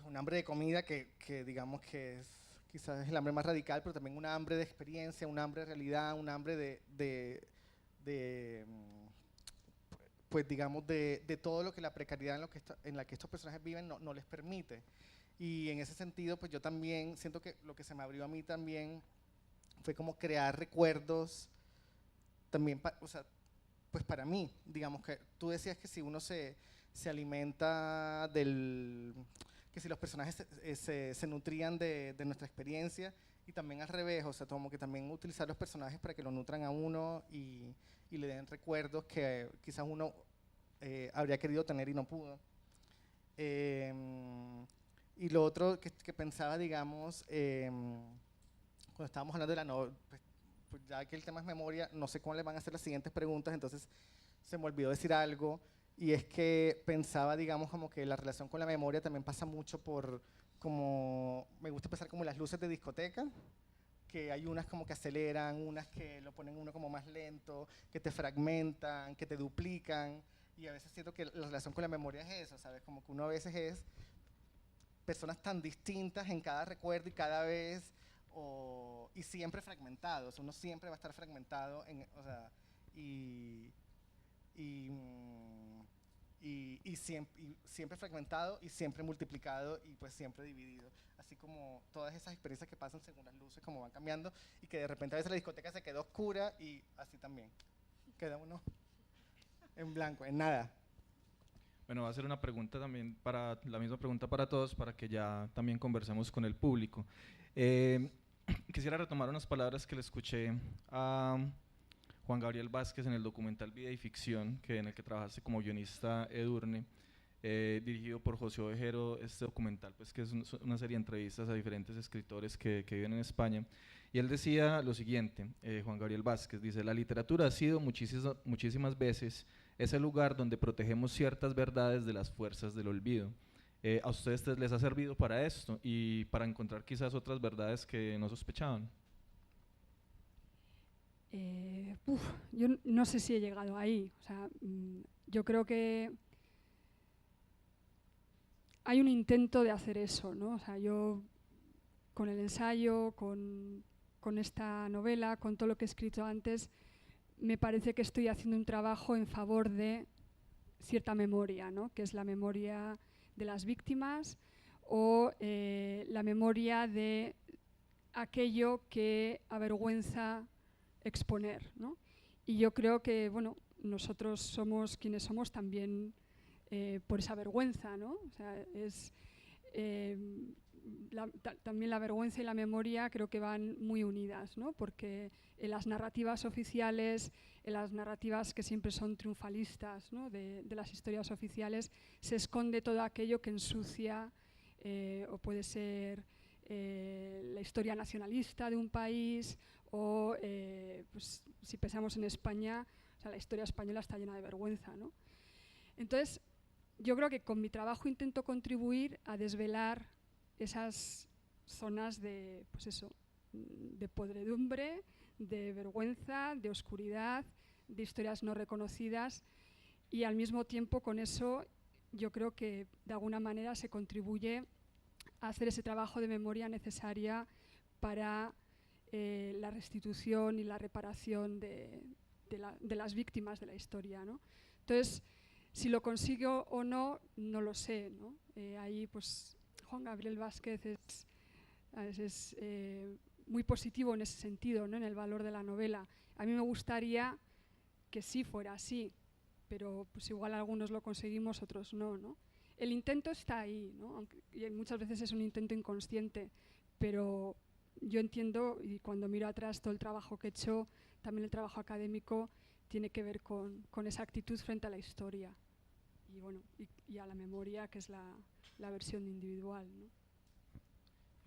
un hambre de comida que digamos que quizás es el hambre más radical, pero también un hambre de experiencia, un hambre de realidad, un hambre pues digamos, de todo lo que la precariedad en la que estos personajes viven no les permite. Y en ese sentido, pues yo también siento que lo que se me abrió a mí también fue como crear recuerdos también, o sea, pues para mí, digamos que tú decías que si uno se alimenta que si los personajes se nutrían de nuestra experiencia y también al revés, o sea, como que también utilizar los personajes para que lo nutran a uno y le den recuerdos que quizás uno habría querido tener y no pudo. Y lo otro que pensaba, digamos, cuando estábamos hablando de la novela, pues ya que el tema es memoria, no sé cómo le van a hacer las siguientes preguntas, entonces se me olvidó decir algo, y es que pensaba, digamos, como que la relación con la memoria también pasa mucho como, me gusta pensar como las luces de discoteca, que hay unas como que aceleran, unas que lo ponen uno como más lento, que te fragmentan, que te duplican, y a veces siento que la relación con la memoria es eso, ¿sabes? Como que uno a veces es personas tan distintas en cada recuerdo y cada vez, y siempre fragmentados, uno siempre va a estar fragmentado, o sea, y siempre fragmentado y siempre multiplicado y pues siempre dividido, así como todas esas experiencias que pasan según las luces, como van cambiando y que de repente a veces la discoteca se quedó oscura y así también, queda uno en blanco, en nada. Bueno, va a ser una pregunta también, la misma pregunta para todos, para que ya también conversemos con el público. Quisiera retomar unas palabras que le escuché a Juan Gabriel Vázquez en el documental Vida y Ficción, en el que trabajaste como guionista Edurne, dirigido por José Ovejero, este documental, pues, que es una serie de entrevistas a diferentes escritores que viven en España. Y él decía lo siguiente, Juan Gabriel Vázquez, dice: la literatura ha sido muchísimas veces ese lugar donde protegemos ciertas verdades de las fuerzas del olvido. ¿A ustedes les ha servido para esto y para encontrar quizás otras verdades que no sospechaban? Yo no sé si he llegado ahí. O sea, yo creo que hay un intento de hacer eso, ¿no? O sea, yo con el ensayo, con esta novela, con todo lo que he escrito antes, me parece que estoy haciendo un trabajo en favor de cierta memoria, ¿no? Que es la memoria de las víctimas o la memoria de aquello que avergüenza exponer, ¿no? Y yo creo que, bueno, nosotros somos quienes somos también por esa vergüenza, ¿no? O sea, es también la vergüenza y la memoria creo que van muy unidas, ¿no? Porque en las narrativas oficiales, en las narrativas que siempre son triunfalistas, ¿no? de las historias oficiales, se esconde todo aquello que ensucia o puede ser la historia nacionalista de un país o, pues, si pensamos en España, o sea, la historia española está llena de vergüenza, ¿no? Entonces, yo creo que con mi trabajo intento contribuir a desvelar esas zonas de, pues eso, de podredumbre, de vergüenza, de oscuridad, de historias no reconocidas, y al mismo tiempo con eso yo creo que de alguna manera se contribuye a hacer ese trabajo de memoria necesaria para la restitución y la reparación de las víctimas de la historia, ¿no? Entonces, si lo consigo o no, no lo sé, ¿no? Ahí pues Juan Gabriel Vázquez es muy positivo en ese sentido, ¿no? En el valor de la novela. A mí me gustaría que sí fuera así, pero pues igual algunos lo conseguimos, otros no, ¿no? El intento está ahí, ¿no? Aunque, y muchas veces es un intento inconsciente, pero yo entiendo, y cuando miro atrás todo el trabajo que he hecho, también el trabajo académico, tiene que ver con esa actitud frente a la historia y, bueno, y a la memoria, que es la versión individual, ¿no?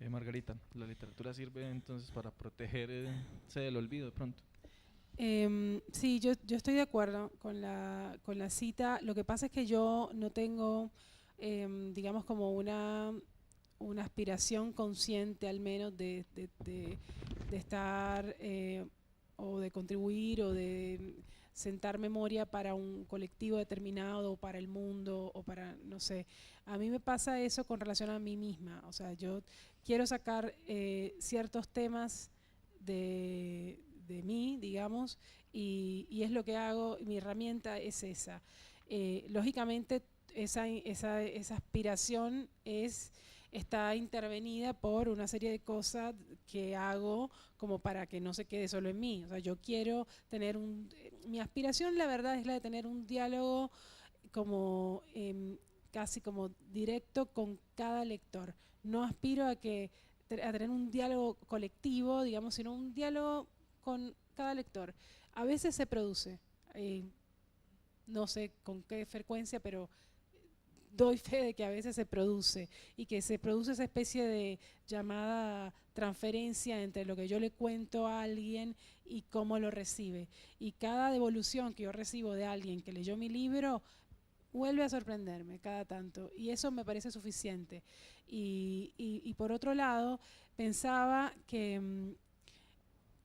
Margarita, ¿la literatura sirve entonces para protegerse del olvido de pronto? Sí, yo estoy de acuerdo con la cita. Lo que pasa es que yo no tengo, digamos, como una aspiración consciente al menos de estar o de contribuir o de sentar memoria para un colectivo determinado o para el mundo o para, no sé. A mí me pasa eso con relación a mí misma. O sea, yo quiero sacar ciertos temas de mí, digamos, y es lo que hago, mi herramienta es esa. Lógicamente, esa aspiración está intervenida por una serie de cosas que hago como para que no se quede solo en mí. O sea, yo quiero tener mi aspiración, la verdad, es la de tener un diálogo como casi como directo con cada lector. No aspiro a tener un diálogo colectivo, digamos, sino un diálogo con cada lector. A veces se produce, no sé con qué frecuencia, pero doy fe de que a veces se produce y que se produce esa especie de llamada transferencia entre lo que yo le cuento a alguien y cómo lo recibe. Y cada devolución que yo recibo de alguien que leyó mi libro vuelve a sorprenderme cada tanto, y eso me parece suficiente. Y por otro lado, pensaba que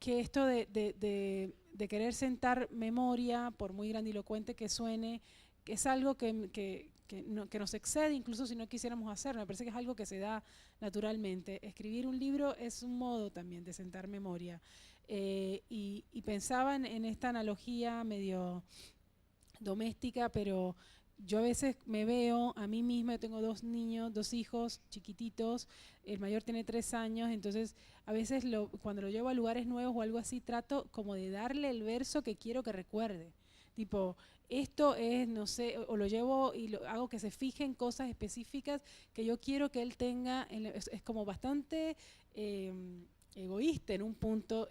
esto de querer sentar memoria, por muy grandilocuente que suene, que es algo que nos excede, incluso si no quisiéramos hacerlo. Me parece que es algo que se da naturalmente. Escribir un libro es un modo también de sentar memoria. Y pensaba en esta analogía medio doméstica, pero yo a veces me veo a mí misma. Yo tengo 2 niños, 2 hijos chiquititos, el mayor tiene 3 años, entonces a veces cuando lo llevo a lugares nuevos o algo así, trato como de darle el verso que quiero que recuerde. tipo, esto es, no sé, o lo llevo y lo hago que se fije en cosas específicas que yo quiero que él tenga, es como bastante egoísta en un punto,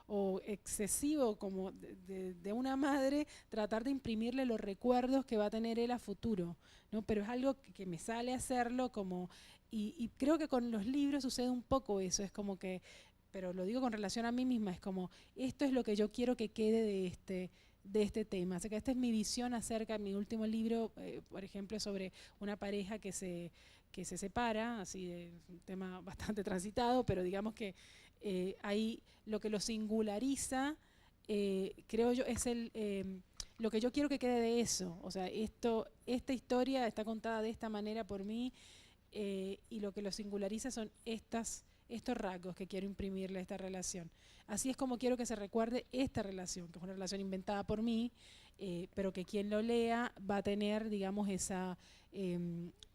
o excesivo como de una madre, tratar de imprimirle los recuerdos que va a tener él a futuro, ¿no? Pero es algo que me sale hacerlo como, y creo que con los libros sucede un poco eso, es como que, pero lo digo con relación a mí misma, es como, esto es lo que yo quiero que quede de este tema. Así que esta es mi visión acerca de mi último libro, por ejemplo, sobre una pareja que se separa, así de un tema bastante transitado, pero digamos que ahí lo que lo singulariza, creo yo, es lo que yo quiero que quede de eso. O sea, esta historia está contada de esta manera por mí, y lo que lo singulariza son estos rasgos que quiero imprimirle a esta relación. Así es como quiero que se recuerde esta relación, que es una relación inventada por mí, pero que quien lo lea va a tener, digamos, esa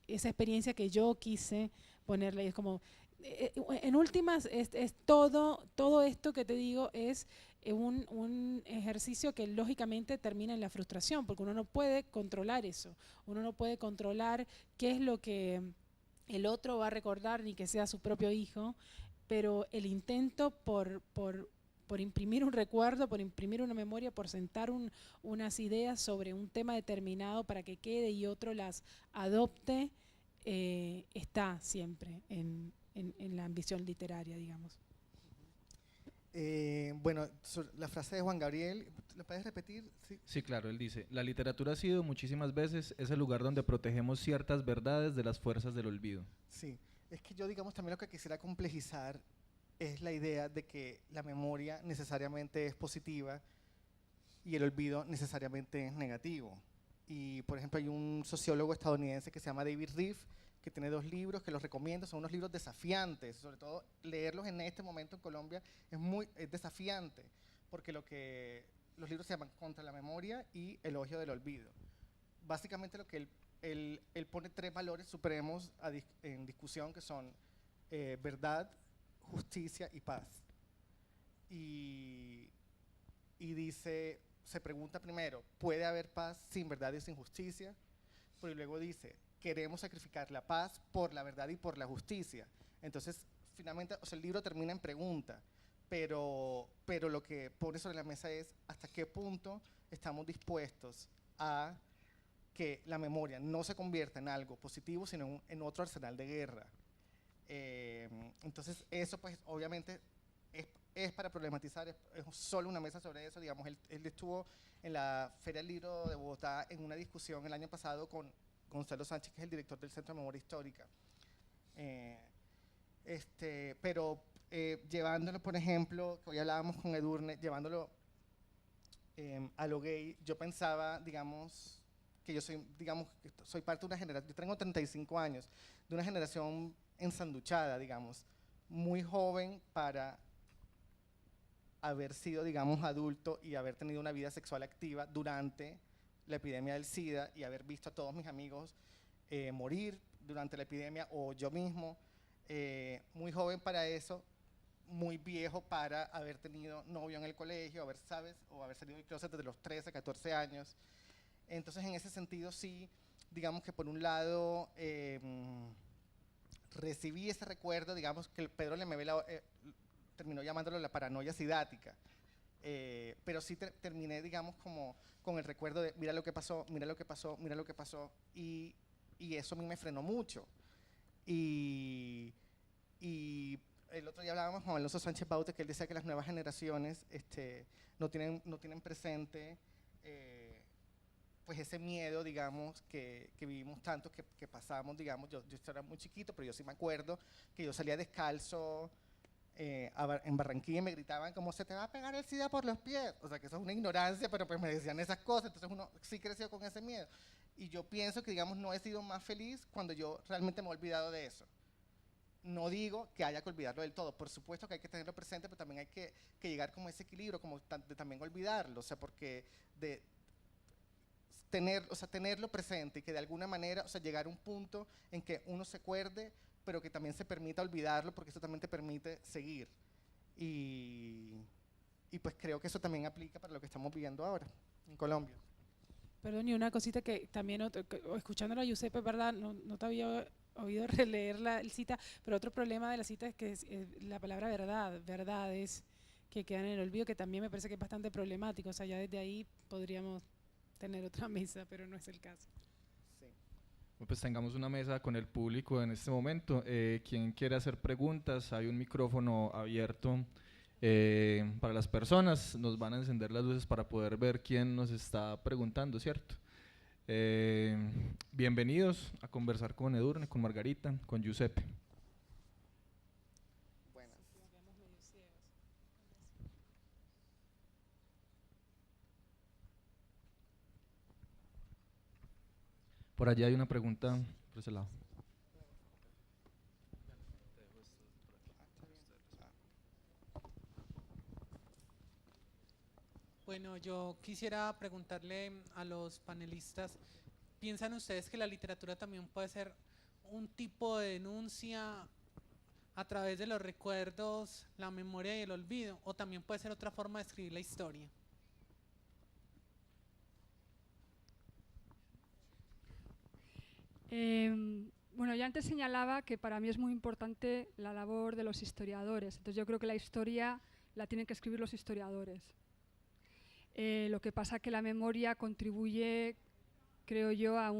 experiencia que yo quise ponerle. Es como, en últimas, es todo esto que te digo es un ejercicio que lógicamente termina en la frustración, porque uno no puede controlar eso, uno no puede controlar qué es lo que el otro va a recordar, ni que sea su propio hijo, pero el intento por imprimir un recuerdo, por imprimir una memoria, por sentar unas ideas sobre un tema determinado para que quede y otro las adopte, está siempre en la ambición literaria, digamos. Bueno, la frase de Juan Gabriel, ¿la puedes repetir? Sí. Sí, claro, él dice, la literatura ha sido muchísimas veces ese lugar donde protegemos ciertas verdades de las fuerzas del olvido. Sí, es que yo, digamos, también lo que quisiera complejizar es la idea de que la memoria necesariamente es positiva y el olvido necesariamente es negativo. Y, por ejemplo, hay un sociólogo estadounidense que se llama David Reef, que tiene 2 libros que los recomiendo, son unos libros desafiantes, sobre todo leerlos en este momento en Colombia es desafiante, porque los libros se llaman Contra la memoria y Elogio del olvido. Básicamente lo que él pone 3 valores supremos en discusión, que son verdad, justicia y paz. Y dice, se pregunta primero, ¿puede haber paz sin verdad y sin justicia? Pero luego dice, queremos sacrificar la paz por la verdad y por la justicia. Entonces, finalmente, o sea, el libro termina en pregunta, pero lo que pone sobre la mesa es hasta qué punto estamos dispuestos a que la memoria no se convierta en algo positivo, sino en otro arsenal de guerra. Entonces, eso pues obviamente es para problematizar, es solo una mesa sobre eso. Digamos, él estuvo en la Feria del Libro de Bogotá en una discusión el año pasado con Gonzalo Sánchez, que es el director del Centro de Memoria Histórica. Pero llevándolo, por ejemplo, que hoy hablábamos con Edurne, llevándolo a lo gay, yo pensaba, digamos, que yo soy parte de una generación, yo tengo 35 años, de una generación ensanduchada, digamos, muy joven para haber sido, digamos, adulto y haber tenido una vida sexual activa durante la epidemia del SIDA y haber visto a todos mis amigos morir durante la epidemia, o yo mismo, muy joven para eso, muy viejo para haber tenido novio en el colegio, o haber salido del closet desde los 13, 14 años. Entonces, en ese sentido, sí, digamos que por un lado recibí ese recuerdo, digamos que Pedro Lemebel terminó llamándolo la paranoia sidática, pero sí terminé, digamos, como con el recuerdo de mira lo que pasó, mira lo que pasó, mira lo que pasó, y eso a mí me frenó mucho. Y el otro día hablábamos con Alonso Sánchez Baute, que él decía que las nuevas generaciones no tienen presente pues ese miedo, digamos, que vivimos tanto, que pasamos, digamos, yo era muy chiquito, pero yo sí me acuerdo que yo salía descalzo en Barranquilla y me gritaban como, se te va a pegar el SIDA por los pies. O sea, que eso es una ignorancia, pero pues me decían esas cosas, entonces uno sí creció con ese miedo. Y yo pienso que, digamos, no he sido más feliz cuando yo realmente me he olvidado de eso. No digo que haya que olvidarlo del todo, por supuesto que hay que tenerlo presente, pero también hay que llegar como a ese equilibrio, como de también olvidarlo, o sea, porque tenerlo presente y que de alguna manera, o sea, llegar a un punto en que uno se acuerde, pero que también se permita olvidarlo, porque eso también te permite seguir. Y pues creo que eso también aplica para lo que estamos viviendo ahora. en Colombia. Perdón, y una cosita que también, escuchándolo a Giuseppe, ¿verdad? No te había oído releer la cita, pero otro problema de la cita es que la palabra verdades que quedan en el olvido, que también me parece que es bastante problemático. O sea, ya desde ahí podríamos tener otra mesa, pero no es el caso. Sí. Pues tengamos una mesa con el público en este momento. Quien quiere hacer preguntas, hay un micrófono abierto para las personas. Nos van a encender las luces para poder ver quién nos está preguntando, ¿cierto? Bienvenidos a conversar con Edurne, con Margarita, con Giuseppe. Buenas. Por allá hay una pregunta por ese lado. Bueno, yo quisiera preguntarle a los panelistas, ¿piensan ustedes que la literatura también puede ser un tipo de denuncia a través de los recuerdos, la memoria y el olvido? ¿O también puede ser otra forma de escribir la historia? Bueno, ya antes señalaba que para mí es muy importante la labor de los historiadores. Entonces yo creo que la historia la tienen que escribir los historiadores. Lo que pasa que la memoria contribuye, creo yo, a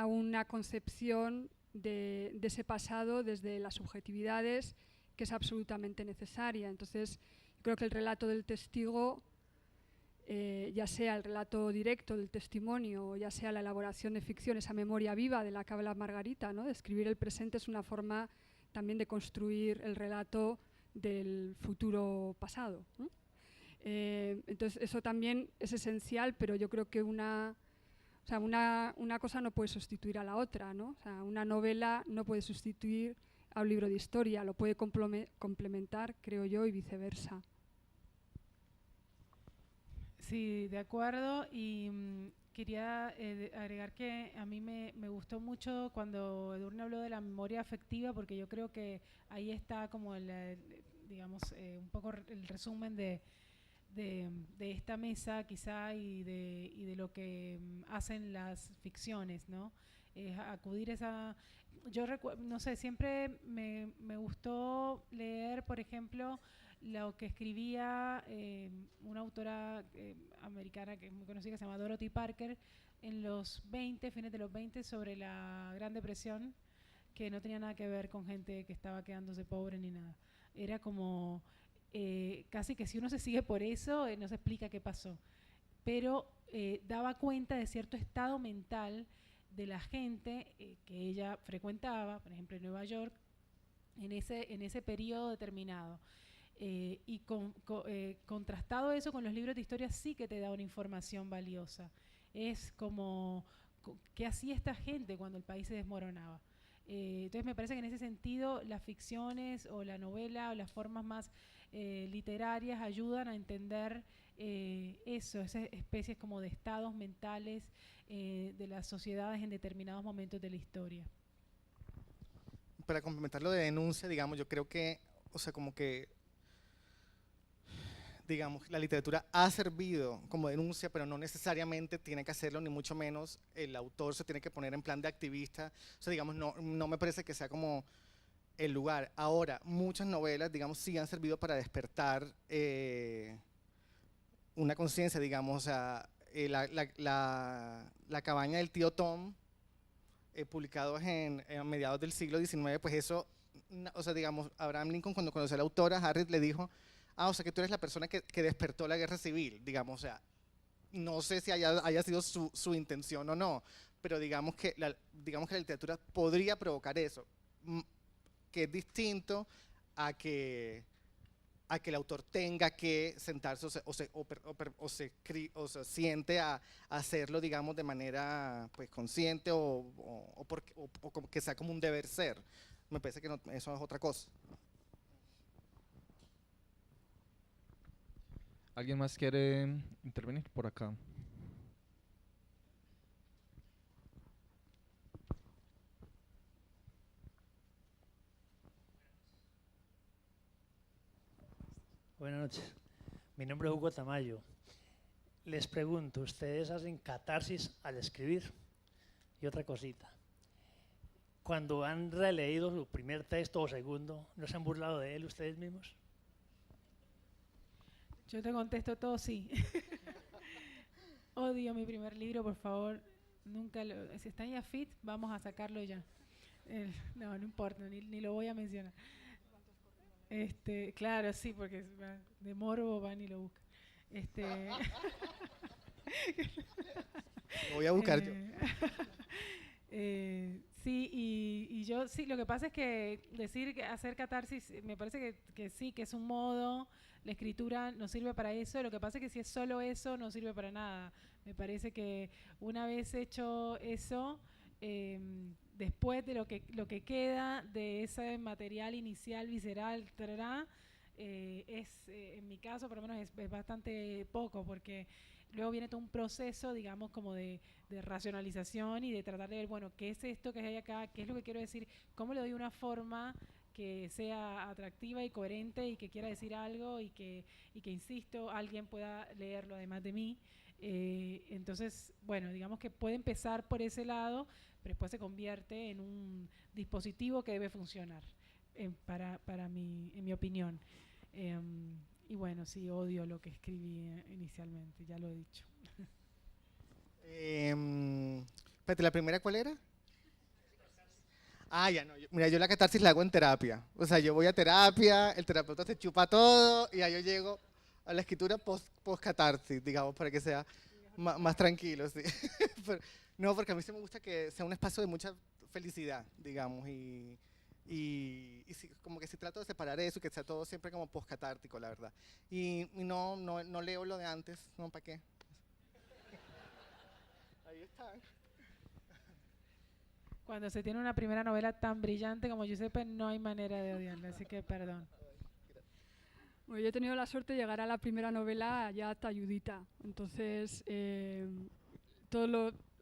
una concepción de ese pasado desde las subjetividades que es absolutamente necesaria. Entonces creo que el relato del testigo, ya sea el relato directo del testimonio o ya sea la elaboración de ficción, esa memoria viva de la que habla Margarita, ¿no? De escribir el presente es una forma también de construir el relato del futuro pasado, ¿no? Entonces eso también es esencial, pero yo creo que una cosa no puede sustituir a la otra, ¿no? O sea, una novela no puede sustituir a un libro de historia, lo puede complementar, creo yo, y viceversa. Sí, de acuerdo, y quería agregar que a mí me gustó mucho cuando Edurne habló de la memoria afectiva, porque yo creo que ahí está como digamos, un poco el resumen de esta mesa quizá y de lo que hacen las ficciones, ¿no? Acudir a esa... Yo no sé, siempre me gustó leer, por ejemplo, lo que escribía una autora americana que es muy conocida, que se llama Dorothy Parker, en los 20, fines de los 20, sobre la Gran Depresión, que no tenía nada que ver con gente que estaba quedándose pobre ni nada. Era como... casi que si uno se sigue por eso, no se explica qué pasó. Pero daba cuenta de cierto estado mental de la gente que ella frecuentaba, por ejemplo en Nueva York, en ese periodo determinado. Y contrastado eso con los libros de historia, sí que te da una información valiosa. Es como, ¿qué hacía esta gente cuando el país se desmoronaba? Entonces me parece que en ese sentido las ficciones o la novela o las formas más literarias ayudan a entender esas especies como de estados mentales de las sociedades en determinados momentos de la historia. Para complementar lo de denuncia, digamos, yo creo que, o sea, como que, digamos, la literatura ha servido como denuncia, pero no necesariamente tiene que hacerlo, ni mucho menos el autor se tiene que poner en plan de activista. O sea, digamos, no me parece que sea como el lugar. Ahora, muchas novelas, digamos, sí han servido para despertar una conciencia, digamos, o sea, la cabaña del tío Tom, publicados en mediados del siglo XIX, pues eso, o sea, digamos, Abraham Lincoln cuando conoció a la autora, Harriet le dijo, o sea, que tú eres la persona que despertó la guerra civil, digamos, o sea, no sé si haya sido su intención o no, pero digamos que la literatura podría provocar eso, que es distinto a que el autor tenga que sentarse o se siente a hacerlo, digamos, de manera pues consciente o que sea como un deber ser. Me parece que no, eso es otra cosa. ¿Alguien más quiere intervenir por acá? Buenas noches. Mi nombre es Hugo Tamayo. les pregunto, ¿ustedes hacen catarsis al escribir? Y otra cosita, cuando han releído su primer texto o segundo, ¿no se han burlado de él ustedes mismos? Yo te contesto todo sí. Odio mi primer libro, por favor. Nunca lo, si está en Yafit, vamos a sacarlo ya. No, no importa, ni lo voy a mencionar. Claro, sí, porque de morbo van y lo buscan. Lo voy a buscar yo. Sí, y yo sí, lo que pasa es que decir que hacer catarsis, me parece que sí, que es un modo, la escritura nos sirve para eso, lo que pasa es que si es solo eso, no sirve para nada. Me parece que una vez hecho eso, después de lo que queda de ese material inicial, visceral, en mi caso por lo menos es bastante poco, porque luego viene todo un proceso, digamos, como de racionalización y de tratar de ver, bueno, ¿qué es esto que hay acá? ¿Qué es lo que quiero decir? ¿Cómo le doy una forma que sea atractiva y coherente y que quiera decir algo y que insisto, alguien pueda leerlo además de mí? Entonces, bueno, digamos que puede empezar por ese lado, pero después se convierte en un dispositivo que debe funcionar, en mi opinión. Y bueno, sí, odio lo que escribí inicialmente, ya lo he dicho. Espérate, ¿la primera cuál era? Ya no. Mira, yo la catarsis la hago en terapia. O sea, yo voy a terapia, el terapeuta se chupa todo y ahí yo llego a la escritura post-catarsis, digamos, para que sea más tranquilo, sí. No, porque a mí sí me gusta que sea un espacio de mucha felicidad, digamos, y sí, como que sí trato de separar eso, que sea todo siempre como post-catártico, la verdad. Y no leo lo de antes, ¿no? ¿Para qué? Ahí está. Cuando se tiene una primera novela tan brillante como Giuseppe, no hay manera de odiarla, así que perdón. Bueno, yo he tenido la suerte de llegar a la primera novela ya talludita, entonces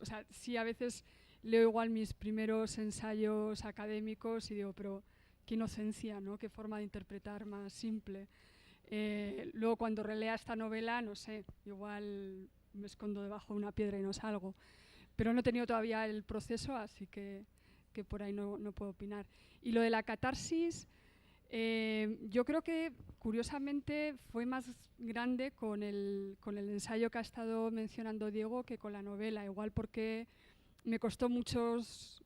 o sea, sí, a veces leo igual mis primeros ensayos académicos y digo, pero qué inocencia, ¿no? Qué forma de interpretar más simple. Luego cuando relea esta novela, no sé, igual me escondo debajo de una piedra y no salgo. Pero no he tenido todavía el proceso, así que por ahí no puedo opinar. Y lo de la catarsis, yo creo que curiosamente fue más grande con el ensayo que ha estado mencionando Diego que con la novela, igual porque me costó mucho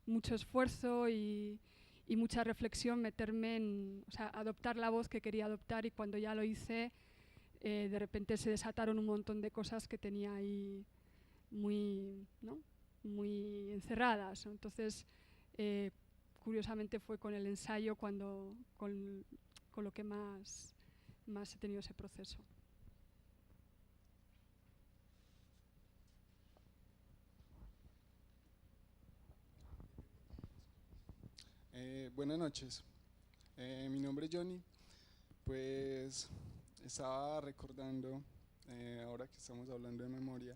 esfuerzo y mucha reflexión meterme o sea, adoptar la voz que quería adoptar, y cuando ya lo hice, de repente se desataron un montón de cosas que tenía ahí muy encerradas, ¿no? Entonces, curiosamente fue con el ensayo con lo que más he tenido ese proceso. Buenas noches, mi nombre es Johnny. Pues estaba recordando, ahora que estamos hablando de memoria,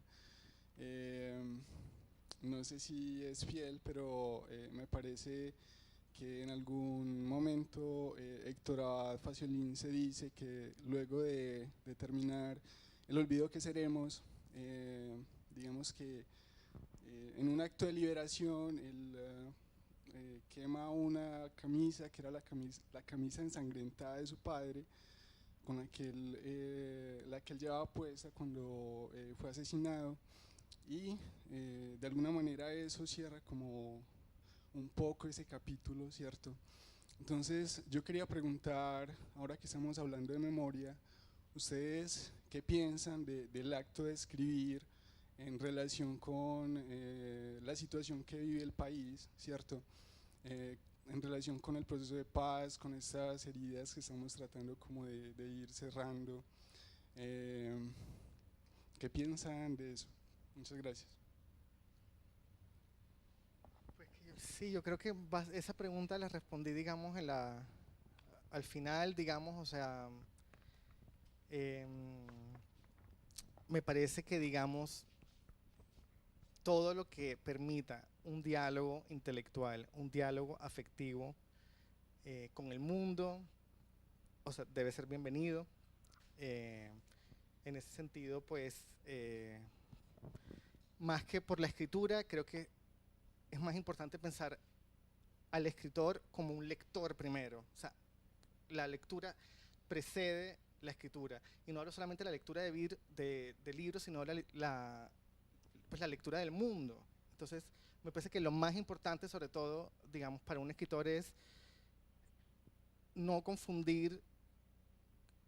no sé si es fiel, pero me parece que en algún momento Héctor Abad Faciolín se dice que luego de terminar El olvido que seremos, digamos que en un acto de liberación él quema una camisa que era la camisa ensangrentada de su padre, con la que él llevaba puesta cuando fue asesinado, y de alguna manera eso cierra como un poco ese capítulo, ¿cierto? Entonces yo quería preguntar, ahora que estamos hablando de memoria, ¿ustedes qué piensan del acto de escribir en relación con la situación que vive el país, ¿cierto? En relación con el proceso de paz, con estas heridas que estamos tratando como de ir cerrando? ¿Qué piensan de eso? Muchas gracias. Pues sí, yo creo que esa pregunta la respondí, digamos, al final, digamos, o sea, me parece que, digamos, todo lo que permita un diálogo intelectual, un diálogo afectivo con el mundo, o sea, debe ser bienvenido. en ese sentido, pues, más que por la escritura, creo que es más importante pensar al escritor como un lector primero. O sea, la lectura precede la escritura. Y no hablo solamente de la lectura de libros, sino pues la lectura del mundo. Entonces, me parece que lo más importante, sobre todo, digamos, para un escritor es no confundir,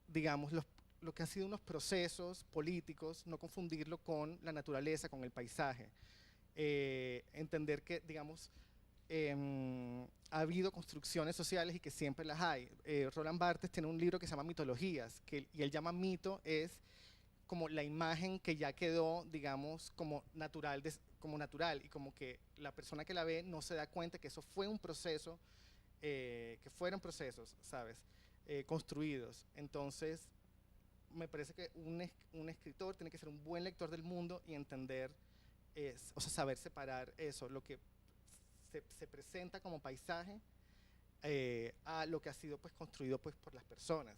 digamos, lo que han sido unos procesos políticos, no confundirlo con la naturaleza, con el paisaje. Entender que, digamos, ha habido construcciones sociales y que siempre las hay. Roland Barthes tiene un libro que se llama Mitologías, y él llama mito es como la imagen que ya quedó, digamos, como natural, y como que la persona que la ve no se da cuenta que eso fue un proceso, que fueron procesos, ¿sabes? Construidos. Entonces, me parece que un escritor tiene que ser un buen lector del mundo y entender, o sea, saber separar eso, lo que se presenta como paisaje a lo que ha sido pues construido pues por las personas.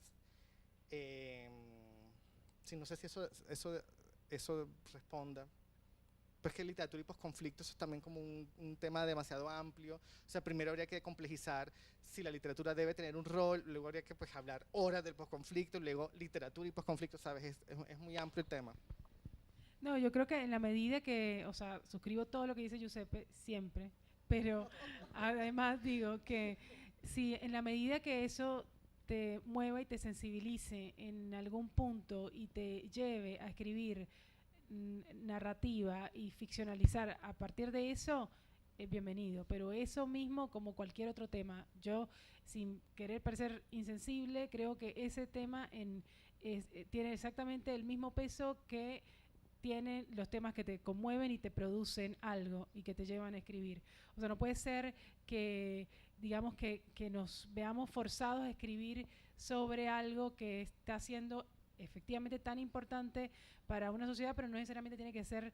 Sí, no sé si eso responda. Pues que literatura y posconflicto eso es también como un tema demasiado amplio. O sea, primero habría que complejizar si la literatura debe tener un rol, luego habría que pues hablar horas del posconflicto, luego literatura y posconflicto, ¿sabes? Es muy amplio el tema. No, yo creo que en la medida que, o sea, suscribo todo lo que dice Giuseppe siempre, pero además digo que si en la medida que eso te mueva y te sensibilice en algún punto y te lleve a escribir narrativa y ficcionalizar a partir de eso, bienvenido, pero eso mismo como cualquier otro tema, yo sin querer parecer insensible, creo que ese tema tiene exactamente el mismo peso que tienen los temas que te conmueven y te producen algo y que te llevan a escribir. O sea, no puede ser que, digamos, que nos veamos forzados a escribir sobre algo que está siendo efectivamente tan importante para una sociedad, pero no necesariamente tiene que ser,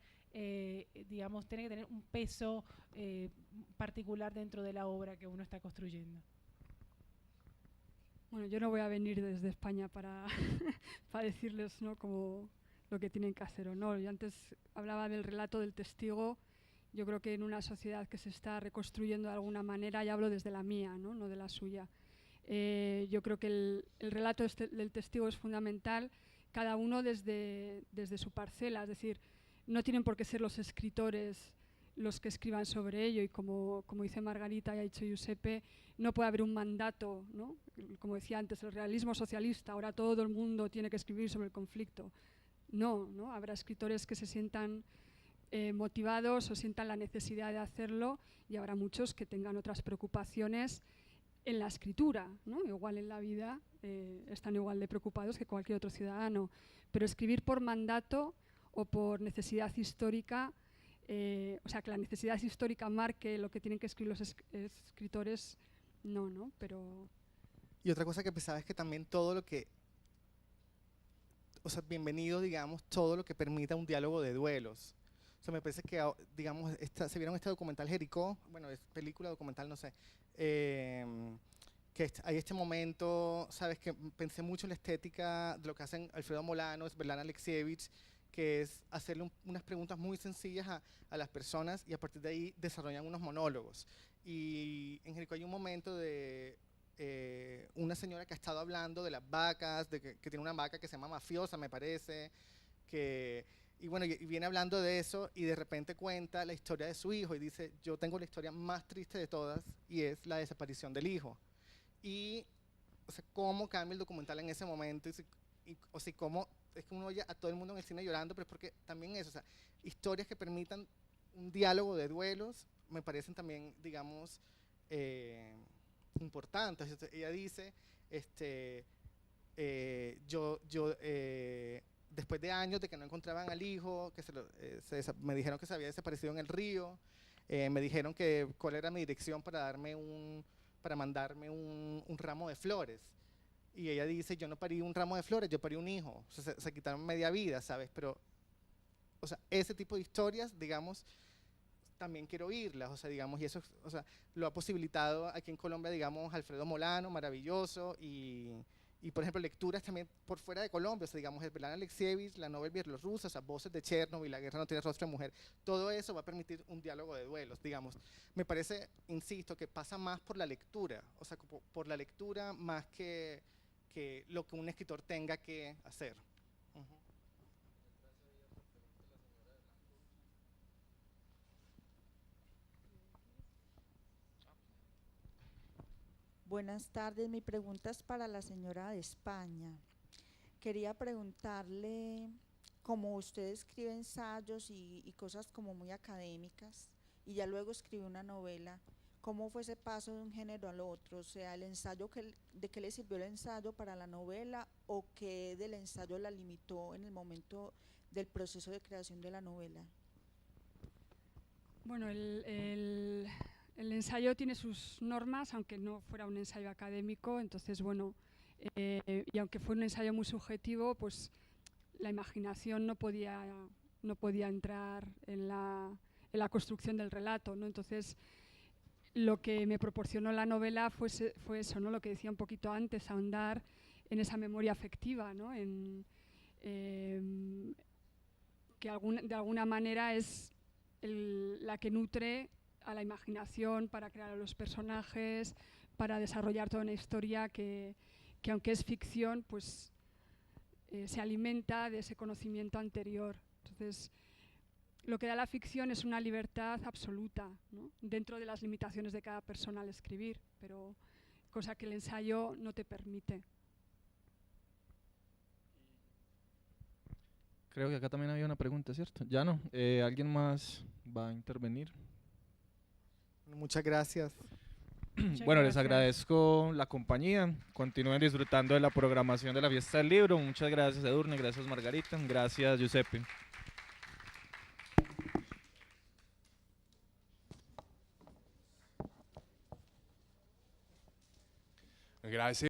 digamos, tiene que tener un peso particular dentro de la obra que uno está construyendo. Bueno, yo no voy a venir desde España para decirles, ¿no?, como lo que tienen que hacer o no. Yo antes hablaba del relato del testigo. Yo creo que en una sociedad que se está reconstruyendo de alguna manera, y hablo desde la mía, no de la suya, yo creo que el relato del testigo es fundamental, cada uno desde su parcela, es decir, no tienen por qué ser los escritores los que escriban sobre ello, y como dice Margarita y ha dicho Giuseppe, no puede haber un mandato, ¿no? Como decía antes, el realismo socialista, ahora todo el mundo tiene que escribir sobre el conflicto. No, habrá escritores que se sientan motivados o sientan la necesidad de hacerlo, y habrá muchos que tengan otras preocupaciones en la escritura, ¿no? Igual en la vida están igual de preocupados que cualquier otro ciudadano, pero escribir por mandato o por necesidad histórica, o sea, que la necesidad histórica marque lo que tienen que escribir los escritores, no, pero... Y otra cosa que pensaba es que también todo lo que, o sea, bienvenido, digamos, todo lo que permita un diálogo de duelos. O sea, me parece que, digamos, se vieron este documental Jericó, bueno, es película, documental, no sé, que hay este momento, sabes, que pensé mucho en la estética de lo que hacen Alfredo Molano, Svetlana Alexievich, que es hacerle unas preguntas muy sencillas a las personas, y a partir de ahí desarrollan unos monólogos. Y en Jericó hay un momento de una señora que ha estado hablando de las vacas, que tiene una vaca que se llama Mafiosa, me parece, y bueno, y viene hablando de eso, y de repente cuenta la historia de su hijo y dice, yo tengo la historia más triste de todas, y es la desaparición del hijo. Y, o sea, cómo cambia el documental en ese momento, o sea, cómo es que uno oye a todo el mundo en el cine llorando, pero es porque también eso, o sea, historias que permitan un diálogo de duelos me parecen también, digamos, importantes. Ella dice, después de años de que no encontraban al hijo, que me dijeron que se había desaparecido en el río, me dijeron que cuál era mi dirección para mandarme un ramo de flores. Y ella dice, yo no parí un ramo de flores, yo parí un hijo. O sea, se quitaron media vida, ¿sabes? Pero, o sea, ese tipo de historias, digamos, también quiero oírlas, o sea, digamos, y eso, o sea, lo ha posibilitado aquí en Colombia, digamos, Alfredo Molano, maravilloso, y Y, por ejemplo, lecturas también por fuera de Colombia, o sea, digamos, Svetlana Alexievich, la novela bielorrusa, o sea, Voces de Chernobyl, La guerra no tiene rostro de mujer, todo eso va a permitir un diálogo de duelos, digamos. Me parece, insisto, que pasa más por la lectura, o sea, por la lectura más que lo que un escritor tenga que hacer. Buenas tardes, mi pregunta es para la señora de España. Quería preguntarle, como usted escribe ensayos y cosas como muy académicas, y ya luego escribió una novela, ¿cómo fue ese paso de un género al otro? O sea, el ensayo, ¿de qué le sirvió el ensayo para la novela o qué del ensayo la limitó en el momento del proceso de creación de la novela? Bueno, el ensayo tiene sus normas, aunque no fuera un ensayo académico, entonces, bueno, y aunque fue un ensayo muy subjetivo, pues la imaginación no podía entrar en la construcción del relato, ¿no? Entonces, lo que me proporcionó la novela fue eso, ¿no? Lo que decía un poquito antes, ahondar en esa memoria afectiva, ¿no? Que de alguna manera es la que nutre a la imaginación para crear a los personajes, para desarrollar toda una historia que aunque es ficción, pues se alimenta de ese conocimiento anterior. Entonces, lo que da la ficción es una libertad absoluta, ¿no? Dentro de las limitaciones de cada persona al escribir, pero cosa que el ensayo no te permite. Creo que acá también había una pregunta, ¿cierto? Ya no. ¿Alguien más va a intervenir? Muchas gracias. Bueno, les agradezco la compañía. Continúen disfrutando de la programación de la Fiesta del Libro. Muchas gracias, Edurne. Gracias, Margarita. Gracias, Giuseppe. Gracias.